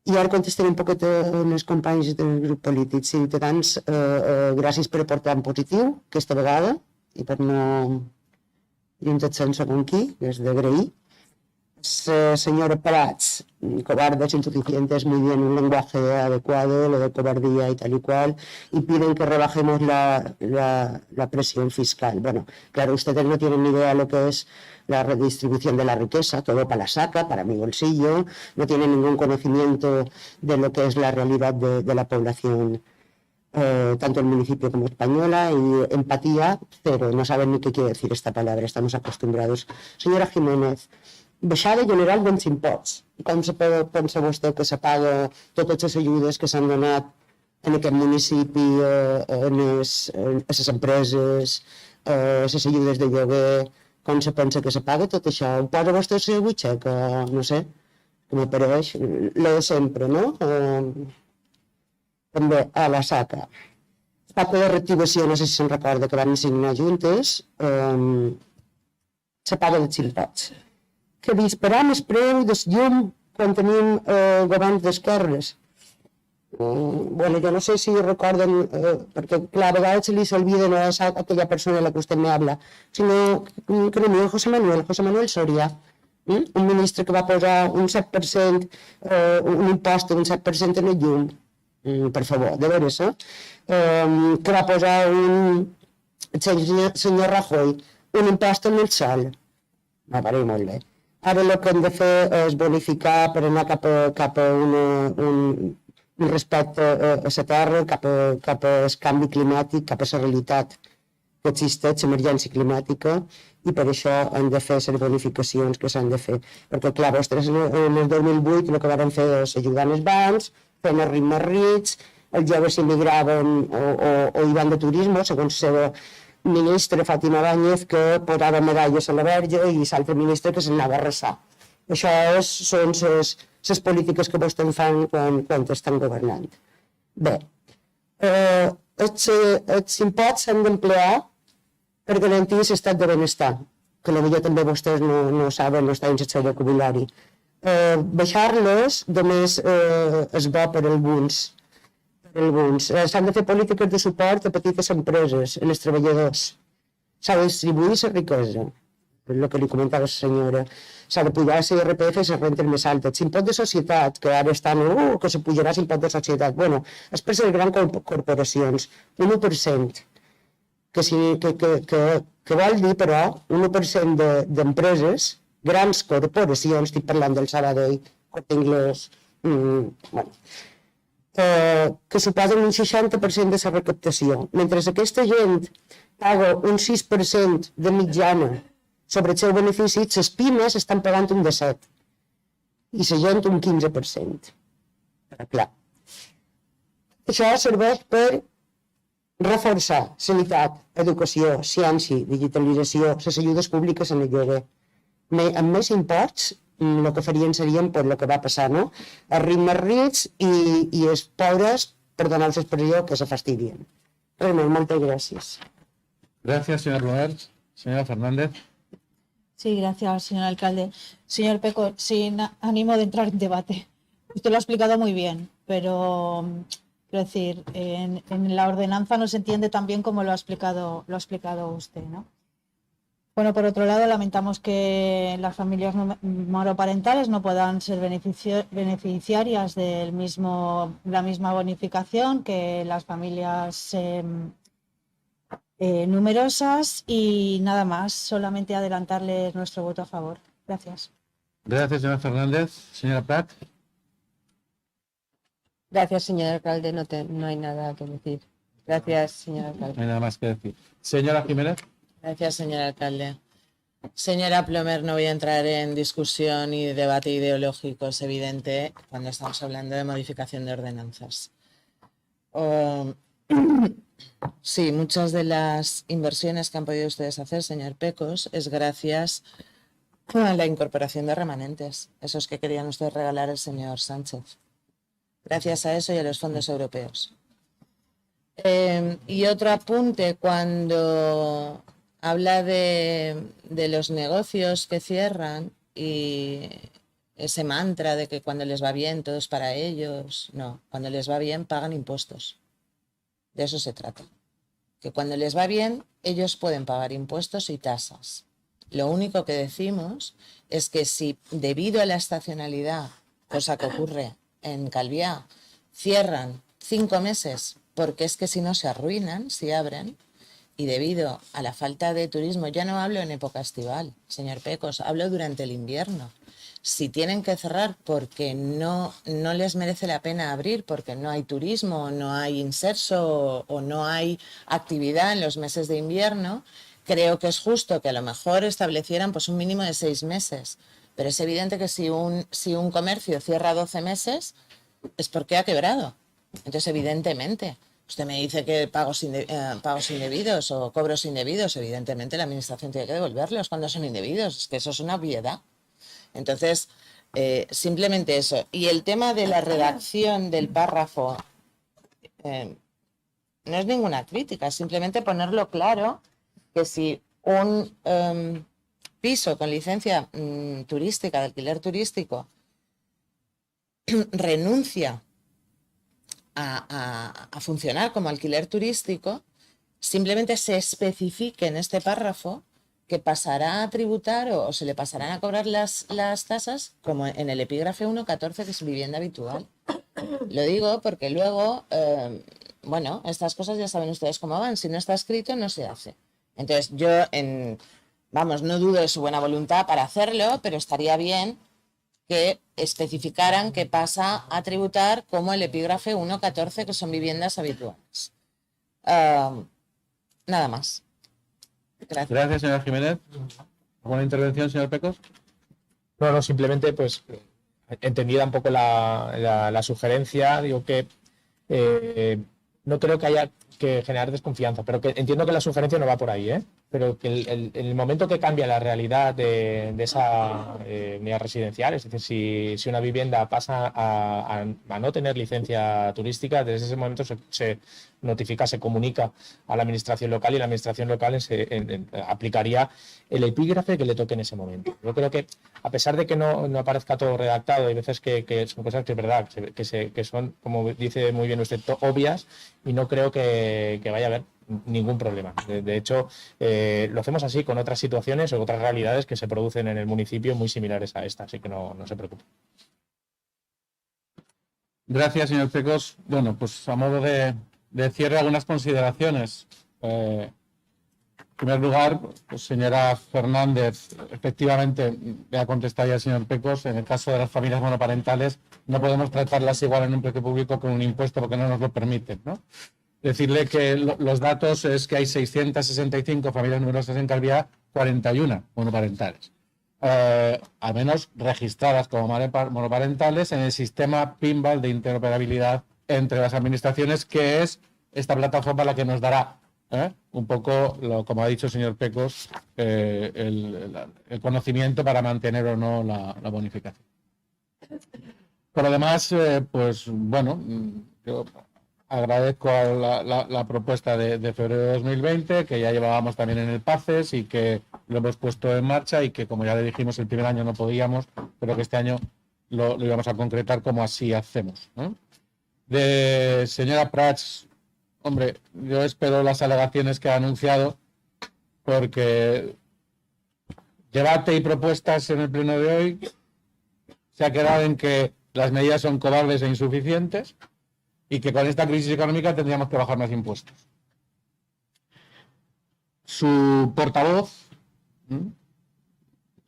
I ara contestaré un poquet als companys del grup polític. Ciutadans, gràcies per aportar en positiu aquesta vegada i per no juntar-se en segon qui, que és d'agrair. Señora Prats, cobardes, insuficientes, muy bien, un lenguaje adecuado, lo de cobardía y tal y cual, y piden que rebajemos la presión fiscal. Bueno, claro, ustedes no tienen ni idea de lo que es la redistribución de la riqueza, todo para la saca, para mi bolsillo, no tienen ningún conocimiento de lo que es la realidad de la población, tanto el municipio como española, y empatía, cero, no saben ni qué quiere decir esta palabra, estamos acostumbrados. Señora Jiménez, baixada general dels imposts. Com se pensa vostè que s'apaga totes les ajudes que s'han donat en aquest municipi, a les empreses, les ajudes de lloguer? Com se pensa que s'apaga tot això? Ho posa vostè a la butxaca? No sé, que m'apareix lo de sempre, no? També a la saca. El pacte de reactivació, no sé si se'n recorda, que van signar juntes, s'apaga dels imposts. Que disparam el preu del llum quan tenim governs d'esquerres. Bueno, jo no sé si recorden, perquè clar, a vegades se li s'olvida no és aquella persona de la que usted me habla, sinó que no mira José Manuel Soria, un ministre que va posar un 7%, un impost d'un 7% en el llum, per favor, de veres, que va posar el senyor Rajoy, un impost en el sol. Va parir molt bé. Ara el que hem de fer és bonificar per anar cap a un respecte a la terra, cap al canvi climàtic, cap a la realitat que existeix, l'emergència climàtica, i per això hem de fer les bonificacions que s'han de fer. Perquè, clar, vostès en el 2008 el que van fer és ajudar els bancs, fent els ritmes rics, els joves s'immigraven o hi van de turisme, segons la seva ministra Fàtima Báñez, que posava medalles a la verge, i l'altre ministre que s'anava a arrasar. Això són les polítiques que vostès fan quan estan governant. Bé, els imposts s'han d'emplear per garantir l'estat de benestar, que potser també vostès no saben, no està en el seu vocabulari. Baixar-los només és bo per alguns. S'han de fer polítiques de suport a petites empreses, als treballadors. S'ha de distribuir la riquesa, el que li comentava la senyora. S'ha de pujar l'IRPF i les rentes més altes. L'impost de societat, que ara estan, que se pujarà l'impost de societat. Bueno, és per les grans corporacions, un 1%. Que vol dir, però, un 1% d'empreses, grans corporacions, estic parlant del Sabadell, Corte Inglés, que suposen un 60% de la recaptació. Mentre aquesta gent paga un 6% de mitjana sobre el seu benefici, les pimes estan pagant un 17% i la gent un 15%. Però clar, això serveix per reforçar sanitat, educació, ciència, digitalització, les ajudes públiques en el lloguer. Amb més imports, el que farien serien el que va passar, no? Els ritmes rics i els pobres, per donar l'expressió, que se fastidien. Res més, moltes gràcies. Gracias, señor Romer. Señora Fernández. Sí, gracias, señor alcalde. Señor Peco, sin ánimo de entrar en debate, usted lo ha explicado muy bien, pero quiero decir, en la ordenanza no se entiende tan bien como lo ha explicado usted, ¿no? Bueno, por otro lado, lamentamos que las familias monoparentales no puedan ser beneficiarias de la misma bonificación que las familias numerosas, y nada más, solamente adelantarles nuestro voto a favor. Gracias. Gracias, señora Fernández. Señora Prat. Gracias, señor alcalde, no hay nada que decir. Gracias, señor alcalde. No hay nada más que decir. Señora Jiménez. Gracias, señor alcalde. Señora Plomer, no voy a entrar en discusión y debate ideológico, es evidente, cuando estamos hablando de modificación de ordenanzas. Sí, muchas de las inversiones que han podido ustedes hacer, señor Pecos, es gracias a la incorporación de remanentes, esos que querían ustedes regalar al señor Sánchez. Gracias a eso y a los fondos europeos. Y otro apunte, cuando habla de los negocios que cierran y ese mantra de que cuando les va bien todo es para ellos. No, cuando les va bien pagan impuestos. De eso se trata. Que cuando les va bien ellos pueden pagar impuestos y tasas. Lo único que decimos es que si debido a la estacionalidad, cosa que ocurre en Calviá, cierran 5 meses porque es que si no se arruinan, si abren, y debido a la falta de turismo, ya no hablo en época estival, señor Pecos, hablo durante el invierno. Si tienen que cerrar porque no les merece la pena abrir, porque no hay turismo, no hay inserso o no hay actividad en los meses de invierno, creo que es justo que a lo mejor establecieran pues un mínimo de 6 meses. Pero es evidente que si un comercio cierra 12 meses es porque ha quebrado. Entonces, evidentemente, usted me dice que pagos indebidos o cobros indebidos, evidentemente la administración tiene que devolverlos cuando son indebidos. Es que eso es una obviedad. Entonces, simplemente eso. Y el tema de la redacción del párrafo no es ninguna crítica, es simplemente ponerlo claro que si un piso con licencia turística, de alquiler turístico, renuncia a funcionar como alquiler turístico, simplemente se especifique en este párrafo que pasará a tributar o se le pasarán a cobrar las tasas como en el epígrafe 1.14, que es vivienda habitual. Lo digo porque luego, bueno, estas cosas ya saben ustedes cómo van. Si no está escrito, no se hace. Entonces yo, vamos, no dudo de su buena voluntad para hacerlo, pero estaría bien que especificaran que pasa a tributar como el epígrafe 1.14, que son viviendas habituales. Nada más. Gracias. Gracias, señora Jiménez. ¿Alguna intervención, señor Pecos? No, simplemente pues entendida un poco la sugerencia, digo que no creo que haya que generar desconfianza, pero que entiendo que la sugerencia no va por ahí, pero que en el momento que cambia la realidad de esa unidad residencial, es decir, si una vivienda pasa a no tener licencia turística, desde ese momento se notifica, se comunica a la administración local y la administración local aplicaría el epígrafe que le toque en ese momento. Yo creo que, a pesar de que no aparezca todo redactado, hay veces que son cosas que es verdad, que son, como dice muy bien usted, obvias, y no creo que vaya a haber ningún problema. De hecho, lo hacemos así con otras situaciones o otras realidades que se producen en el municipio muy similares a esta, así que no se preocupe. Gracias, señor Pecos. Bueno, pues a modo de cierre, algunas consideraciones. En primer lugar, pues, señora Fernández, efectivamente, le ha contestado ya el señor Pecos, en el caso de las familias monoparentales no podemos tratarlas igual en un precio público que en un impuesto porque no nos lo permiten, ¿no? Decirle que los datos es que hay 665 familias numerosas en Calviá, 41 monoparentales. Al menos registradas como monoparentales en el sistema PIMBAL de interoperabilidad entre las administraciones, que es esta plataforma la que nos dará un poco, como ha dicho el señor Pecos, el conocimiento para mantener o no la bonificación. Por lo demás, pues bueno, yo agradezco la propuesta de febrero de 2020, que ya llevábamos también en el PACES y que lo hemos puesto en marcha y que, como ya le dijimos, el primer año no podíamos, pero que este año lo íbamos a concretar como así hacemos, ¿no? De señora Prats, hombre, yo espero las alegaciones que ha anunciado, porque debate y propuestas en el pleno de hoy se ha quedado en que las medidas son cobardes e insuficientes y que con esta crisis económica tendríamos que bajar más impuestos. Su portavoz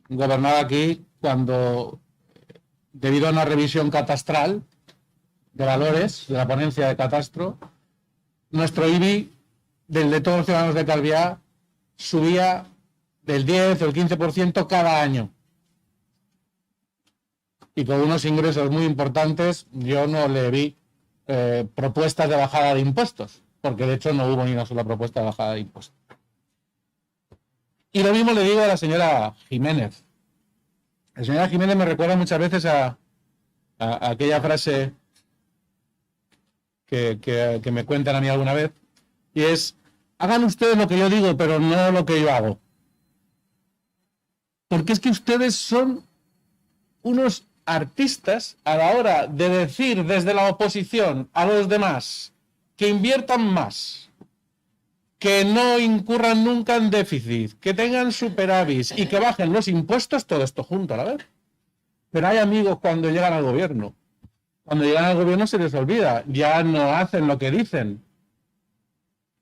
gobernaba aquí cuando, debido a una revisión catastral de valores de la ponencia de catastro, nuestro IBI, del de todos los ciudadanos de Calviá, subía del 10 o el 15% cada año. Y con unos ingresos muy importantes, yo no le vi propuestas de bajada de impuestos, porque de hecho no hubo ni una sola propuesta de bajada de impuestos. Y lo mismo le digo a la señora Jiménez. La señora Jiménez me recuerda muchas veces a aquella frase que me cuentan a mí alguna vez, y es: hagan ustedes lo que yo digo, pero no lo que yo hago. Porque es que ustedes son unos artistas a la hora de decir desde la oposición a los demás que inviertan más, que no incurran nunca en déficit, que tengan superávit y que bajen los impuestos, todo esto junto a la vez. Pero hay amigos cuando llegan al gobierno. Cuando llegan al gobierno se les olvida, ya no hacen lo que dicen,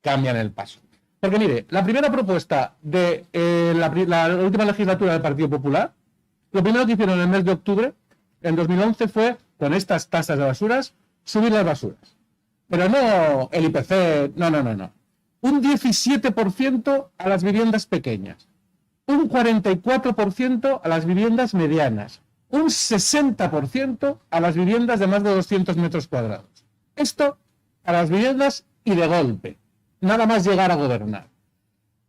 cambian el paso. Porque mire, la primera propuesta de la última legislatura del Partido Popular, lo primero que hicieron en el mes de octubre, en 2011, fue, con estas tasas de basuras, subir las basuras. Pero no el IPC, no. Un 17% a las viviendas pequeñas, un 44% a las viviendas medianas, un 60% a las viviendas de más de 200 metros cuadrados. Esto a las viviendas y de golpe, nada más llegar a gobernar.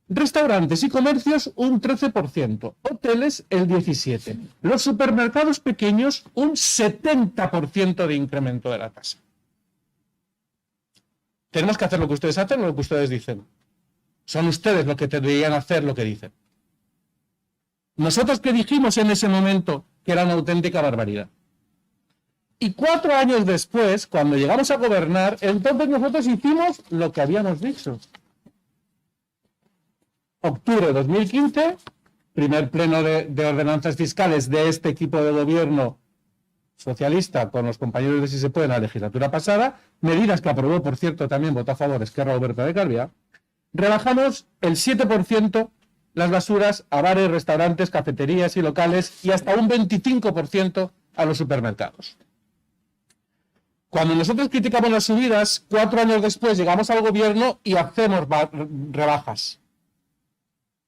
Restaurantes y comercios un 13%, hoteles el 17%, los supermercados pequeños un 70% de incremento de la tasa. ¿Tenemos que hacer lo que ustedes hacen o lo que ustedes dicen? Son ustedes los que deberían hacer lo que dicen. Nosotros que dijimos en ese momento que era una auténtica barbaridad. Y 4 años después, cuando llegamos a gobernar, entonces nosotros hicimos lo que habíamos dicho. Octubre de 2015, primer pleno de ordenanzas fiscales de este equipo de gobierno socialista con los compañeros de Si se puede en la legislatura pasada, medidas que aprobó, por cierto, también votó a favor Esquerra Oberta de Calviá, rebajamos el 7% las basuras a bares, restaurantes, cafeterías y locales y hasta un 25% a los supermercados. Cuando nosotros criticamos las subidas, 4 años después llegamos al gobierno y hacemos rebajas.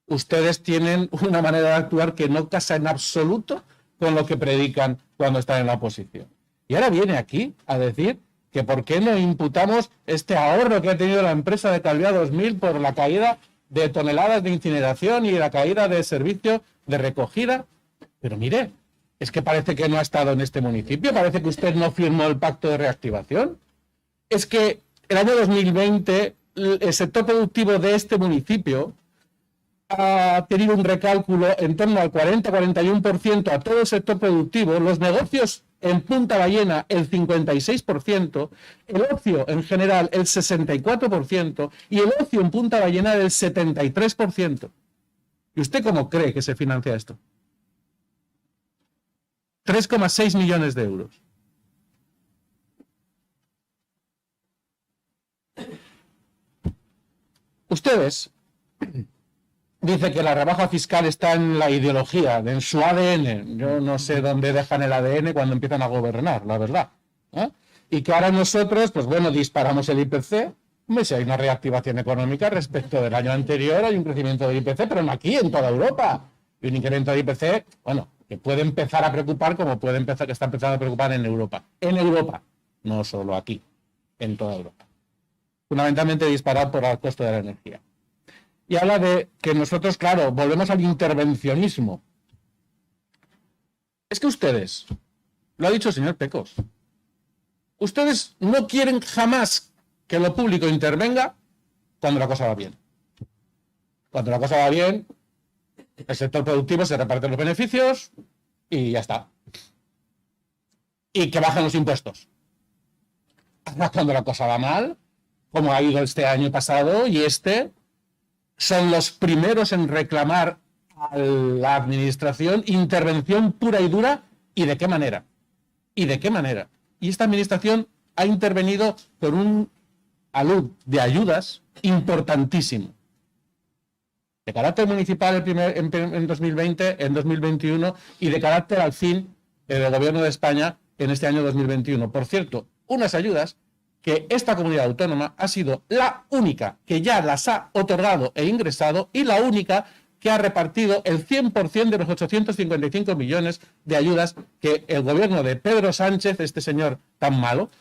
Ustedes tienen una manera de actuar que no casa en absoluto con lo que predican cuando están en la oposición. Y ahora viene aquí a decir que por qué no imputamos este ahorro que ha tenido la empresa de Calviá 2000 por la caída de toneladas de incineración y la caída de servicio de recogida. Pero mire, es que parece que no ha estado en este municipio, parece que usted no firmó el pacto de reactivación. Es que el año 2020 el sector productivo de este municipio ha tenido un recálculo en torno al 40-41% a todo el sector productivo, los negocios en Punta Ballena el 56%, el ocio en general el 64% y el ocio en Punta Ballena el 73%. ¿Y usted cómo cree que se financia esto? 3,6 millones de euros. Ustedes dicen que la rebaja fiscal está en la ideología, en su ADN. Yo no sé dónde dejan el ADN cuando empiezan a gobernar, la verdad. Y que ahora nosotros, pues bueno, disparamos el IPC. Si hay una reactivación económica respecto del año anterior, hay un crecimiento del IPC, pero no aquí, en toda Europa. Y un incremento del IPC, bueno, que puede empezar a preocupar como puede empezar, que está empezando a preocupar en Europa. En Europa, no solo aquí, en toda Europa. Fundamentalmente disparar por el costo de la energía. Y habla de que nosotros, claro, volvemos al intervencionismo. Es que ustedes, lo ha dicho el señor Pecos, ustedes no quieren jamás que lo público intervenga cuando la cosa va bien. Cuando la cosa va bien, el sector productivo se reparte los beneficios y ya está. Y que bajen los impuestos. Ahora, cuando la cosa va mal, como ha ido este año pasado y son los primeros en reclamar a la administración intervención pura y dura. ¿Y de qué manera? ¿Y de qué manera? Y esta administración ha intervenido por un alud de ayudas importantísimo. De carácter municipal en 2020, en 2021 y de carácter al fin del Gobierno de España en este año 2021. Por cierto, unas ayudas que esta comunidad autónoma ha sido la única que ya las ha otorgado e ingresado y la única que ha repartido el 100% de los 855 millones de ayudas que el gobierno de Pedro Sánchez, este señor tan malo,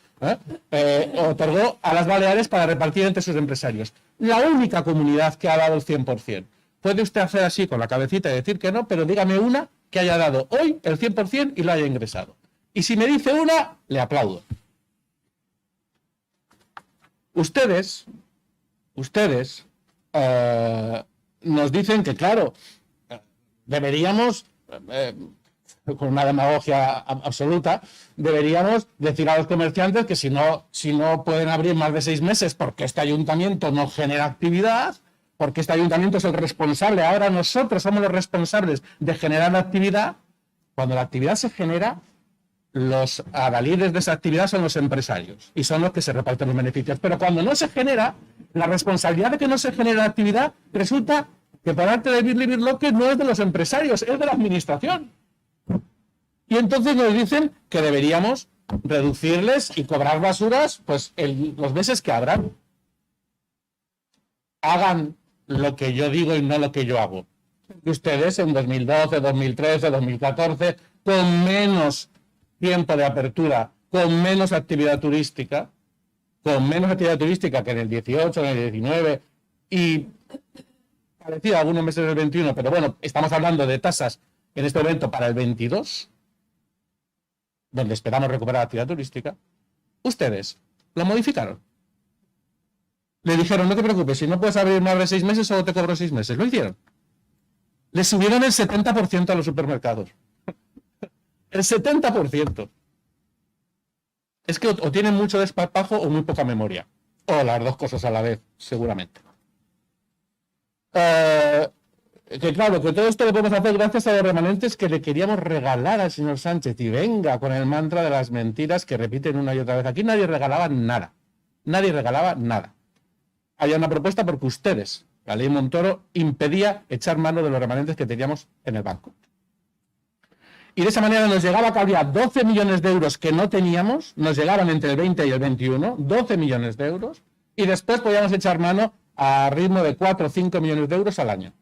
otorgó a las Baleares para repartir entre sus empresarios. La única comunidad que ha dado el 100%. Puede usted hacer así con la cabecita y decir que no, pero dígame una que haya dado hoy el 100% y lo haya ingresado. Y si me dice una, le aplaudo. Ustedes nos dicen que, claro, deberíamos con una demagogia absoluta, deberíamos decir a los comerciantes que si no pueden abrir más de 6 meses porque este ayuntamiento no genera actividad, porque este ayuntamiento es el responsable, ahora nosotros somos los responsables de generar la actividad. Cuando la actividad se genera, los adalides de esa actividad son los empresarios y son los que se reparten los beneficios. Pero cuando no se genera, la responsabilidad de que no se genere la actividad resulta que por arte de Birlibirloque no es de los empresarios, es de la administración. Y entonces nos dicen que deberíamos reducirles y cobrar basuras pues los meses que abran. Hagan lo que yo digo y no lo que yo hago. Ustedes en 2012, 2013, 2014, con menos tiempo de apertura, con menos actividad turística que en el 18, en el 19 y parecido algunos meses del 21, pero bueno, estamos hablando de tasas en este momento para el 22, donde esperamos recuperar la actividad turística. Ustedes lo modificaron. Le dijeron, no te preocupes, si no puedes abrir más de 6 meses, solo te cobro 6 meses. Lo hicieron. Le subieron el 70% a los supermercados. El 70%. Es que o tienen mucho desparpajo o muy poca memoria. O las dos cosas a la vez, seguramente. Que claro, que todo esto lo podemos hacer gracias a los remanentes que le queríamos regalar al señor Sánchez. Y venga con el mantra de las mentiras que repiten una y otra vez. Aquí nadie regalaba nada. Nadie regalaba nada. Había una propuesta porque ustedes, la ley Montoro, impedía echar mano de los remanentes que teníamos en el banco. Y de esa manera nos llegaba que había 12 millones de euros que no teníamos, nos llegaban entre el 20 y el 21, 12 millones de euros, y después podíamos echar mano a ritmo de 4 o 5 millones de euros al año.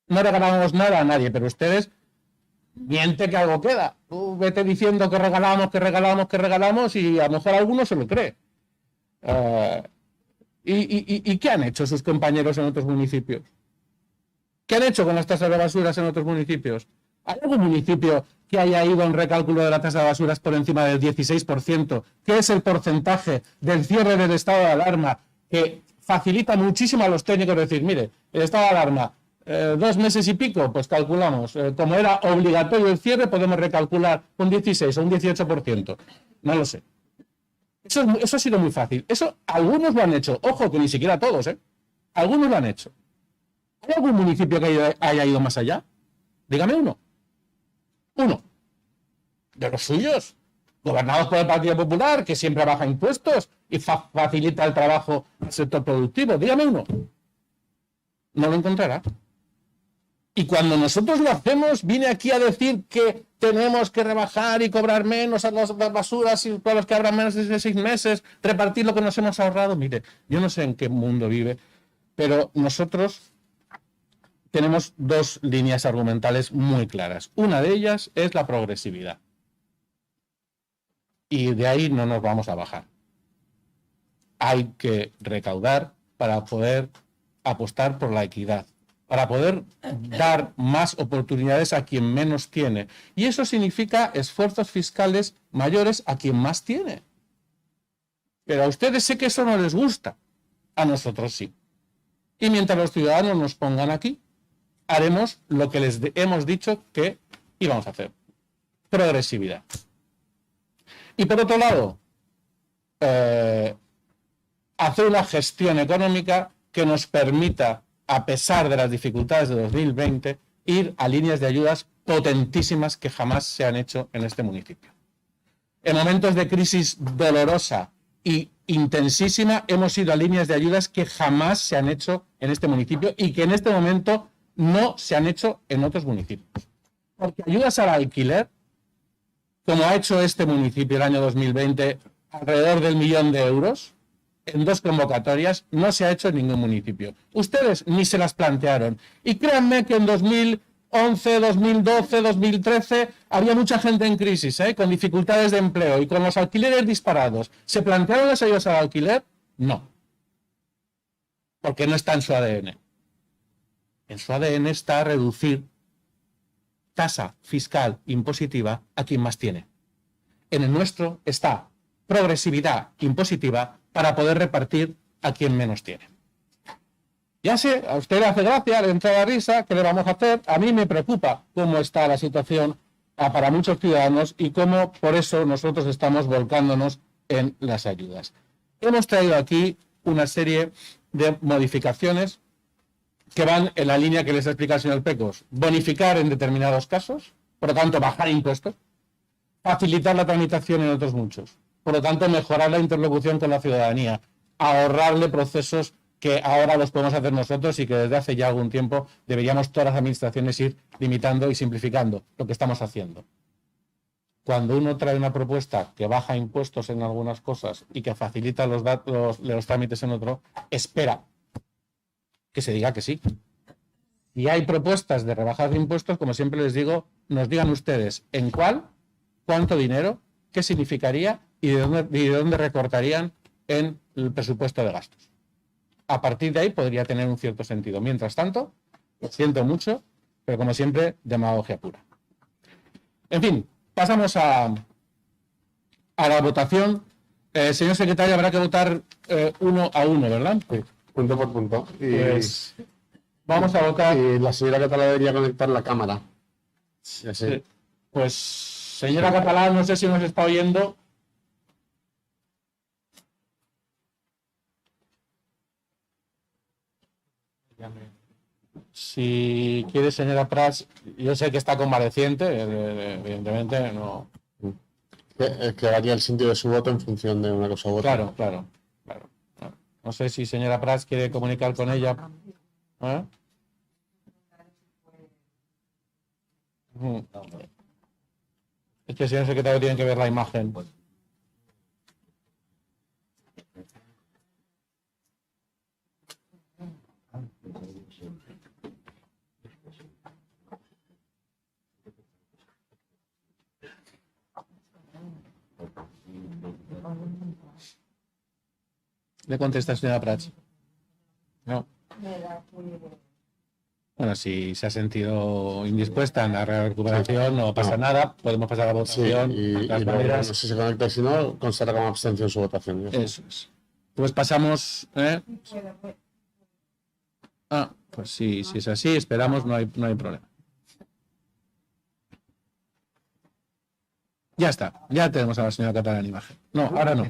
No regalábamos nada a nadie, pero ustedes miente que algo queda. Tú vete diciendo que regalamos y a lo mejor alguno se lo cree. ¿Y qué han hecho sus compañeros en otros municipios? ¿Qué han hecho con las tasas de basuras en otros municipios? ¿Hay algún municipio que haya ido a un recálculo de la tasa de basuras por encima del 16%, que es el porcentaje del cierre del estado de alarma, que facilita muchísimo a los técnicos decir, mire, el estado de alarma, 2 meses y pico, pues calculamos, como era obligatorio el cierre, podemos recalcular un 16 o un 18%. No lo sé. Eso ha sido muy fácil. Eso algunos lo han hecho. Ojo, que ni siquiera todos, ¿eh? Algunos lo han hecho. ¿Hay algún municipio que haya ido más allá? Dígame uno. Uno. De los suyos. Gobernados por el Partido Popular, que siempre baja impuestos y facilita el trabajo al sector productivo. Dígame uno. No lo encontrará. Y cuando nosotros lo hacemos, viene aquí a decir que tenemos que rebajar y cobrar menos a las basuras y para los que abran menos de 6 meses, repartir lo que nos hemos ahorrado. Mire, yo no sé en qué mundo vive, pero nosotros tenemos 2 líneas argumentales muy claras. Una de ellas es la progresividad. Y de ahí no nos vamos a bajar. Hay que recaudar para poder apostar por la equidad, para poder dar más oportunidades a quien menos tiene. Y eso significa esfuerzos fiscales mayores a quien más tiene. Pero a ustedes sé que eso no les gusta. A nosotros sí. Y mientras los ciudadanos nos pongan aquí, haremos lo que les hemos dicho que íbamos a hacer. Progresividad. Y por otro lado, hacer una gestión económica que nos permita, a pesar de las dificultades de 2020, ir a líneas de ayudas potentísimas que jamás se han hecho en este municipio. En momentos de crisis dolorosa y intensísima, hemos ido a líneas de ayudas que jamás se han hecho en este municipio y que en este momento no se han hecho en otros municipios. Porque ayudas al alquiler, como ha hecho este municipio el año 2020, alrededor del 1 millón de euros, en 2 convocatorias, no se ha hecho en ningún municipio. Ustedes ni se las plantearon. Y créanme que en 2011, 2012, 2013 había mucha gente en crisis, con dificultades de empleo y con los alquileres disparados. ¿Se plantearon las ayudas al alquiler? No. Porque no está en su ADN. En su ADN está reducir tasa fiscal impositiva a quien más tiene. En el nuestro está progresividad impositiva para poder repartir a quien menos tiene. Ya sé, a usted le hace gracia, le entra la risa, ¿qué le vamos a hacer? A mí me preocupa cómo está la situación para muchos ciudadanos y cómo por eso nosotros estamos volcándonos en las ayudas. Hemos traído aquí una serie de modificaciones que van en la línea que les explica el señor Pecos. Bonificar en determinados casos, por lo tanto bajar impuestos, facilitar la tramitación en otros muchos, por lo tanto mejorar la interlocución con la ciudadanía, ahorrarle procesos que ahora los podemos hacer nosotros y que desde hace ya algún tiempo deberíamos todas las administraciones ir limitando y simplificando lo que estamos haciendo. Cuando uno trae una propuesta que baja impuestos en algunas cosas y que facilita los trámites en otro, espera que se diga que sí. Y hay propuestas de rebajas de impuestos, como siempre les digo, nos digan ustedes en cuál, cuánto dinero, qué significaría y de dónde recortarían en el presupuesto de gastos. A partir de ahí podría tener un cierto sentido. Mientras tanto, siento mucho, pero como siempre, demagogia pura. En fin, pasamos a la votación. Señor secretario, habrá que votar uno a uno, ¿verdad? Sí, punto por punto. Y, Pues vamos a votar. y la señora Catalá debería conectar la cámara. Sí, así. Pues, señora Catalá, no sé si nos está oyendo. Si quiere, señora Prats, yo sé que está convaleciente, evidentemente no. Que varía el sentido de su voto en función de una cosa u otra. Claro. No sé si señora Prats quiere comunicar con ella. ¿Eh? Es que el señor secretario tiene que ver la imagen. ¿Le contesta señora Prats? No. Bueno, si se ha sentido indispuesta en la recuperación, no pasa nada. Podemos pasar a la Sí, votación. y de todas luego, maneras. no sé si se conecta y si no, constará como abstención su votación. Eso es. Pues pasamos. Pues sí, si es así, esperamos, no hay problema. Ya está, ya tenemos a la señora Catalá en imagen. No, ahora no.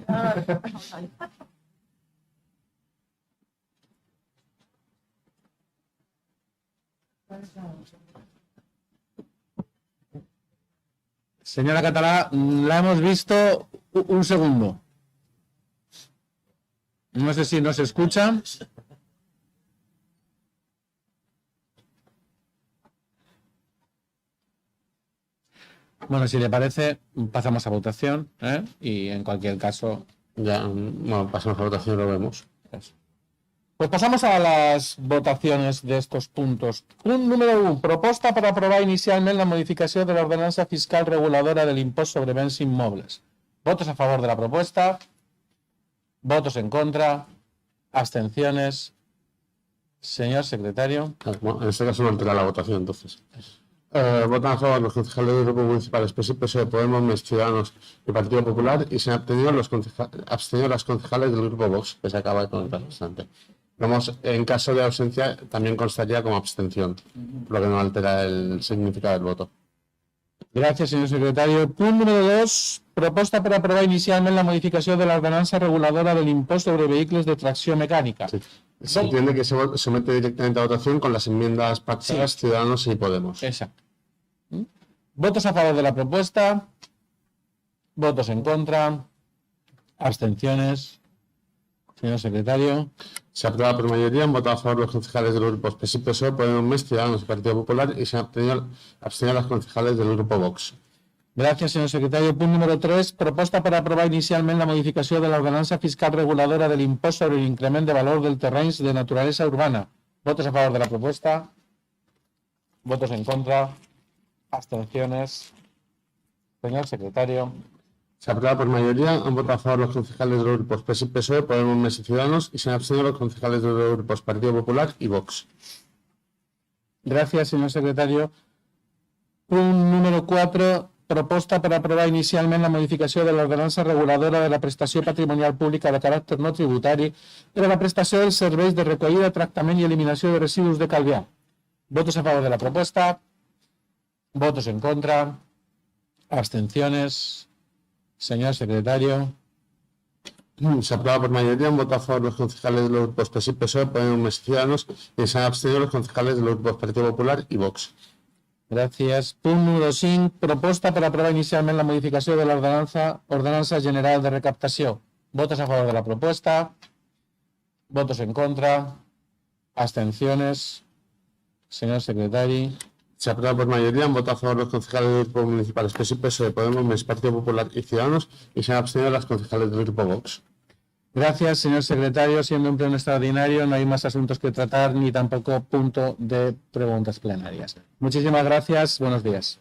Señora Catalá, la hemos visto un segundo. No sé si nos escucha. Bueno, si le parece, pasamos a votación, ¿eh? Y en cualquier caso. Ya, bueno, pasamos a votación y lo vemos. Eso. Pues pasamos a las votaciones de estos puntos. Punt número 1. Proposta per aprovar inicialment la modificació de l'ordenança fiscal reguladora de l'impost sobre béns immobles. Votos a favor de la propuesta. Votos en contra. Abstenciones. Señor secretario. Bueno, en este caso no entra la votación, entonces. Votan a favor los concejales del Grupo Municipal PSI, PSOE, Podemos, MES, Ciudadanos y Partido Popular, y se han abstenido las concejales del Grupo Vox, que se acaba de conectar bastante. Vamos, en caso de ausencia, también constaría como abstención, lo que no altera el significado del voto. Gràcies, senyor secretari. Punt número 2. Proposta per aprovar inicialment la modificació de l'ordenança reguladora de l'impost sobre vehicles de tracció mecànica. Sí. Se entiende que se somete directamente a votación con las enmiendas pactadas Ciudadanos y Podemos. Exacto. Votos a favor de la propuesta. Votos en contra. Abstenciones. Señor secretario. Se aprueba por mayoría, han votado a favor los concejales del Grupo PSI, PSOE, Podemos, MES, Ciudadanos y Partido Popular, y se han abstenido las concejales del Grupo Vox. Gràcies, senyor secretari. Punt número 3. Proposta per aprovar inicialment la modificació de l'ordenança fiscal reguladora de l'impost sobre l'increment de valor dels terrenys de naturalesa urbana. Votos a favor de la propuesta. Votos en contra. Abstenciones. Señor secretario. Se aprueba por mayoría, han votado a favor los concejales de los grupos PSI, PSOE, Podemos, MES y Ciudadanos, y se han abstenido los concejales de los grupos Partido Popular y Vox. Gràcies, senyor secretario. Punt número 4. Proposta per aprovar inicialment la modificació de l'ordenança reguladora de la prestació patrimonial pública de caràcter no tributari per a la prestació dels serveis de recollida, tractament i eliminació de residus de Calvià. Votos a favor de la propuesta. Votos en contra. Abstenciones. Señor secretario. Se aprueba por mayoría. Han votado a favor los concejales de los grupos PSI, PSOE, Podemos y Ciudadanos, y se han abstenido los concejales de los grupos Partido Popular y Vox. Gràcies. Punt número 5. Proposta per aprovar inicialment la modificació de l'Ordenança General de Recaptació. Votos a favor de la propuesta. Votos en contra. Abstenciones. Señor secretari. Se aprueba por mayoría. Han votado a favor los concejales de los grupos municipales PSI, PSOE, Podemos, Partido Popular y Ciudadanos, y se han abstenido las concejales del grupo Vox. Gracias, señor secretario. Siendo un pleno extraordinario, no hay más asuntos que tratar ni tampoco punto de preguntas plenarias. Muchísimas gracias. Buenos días.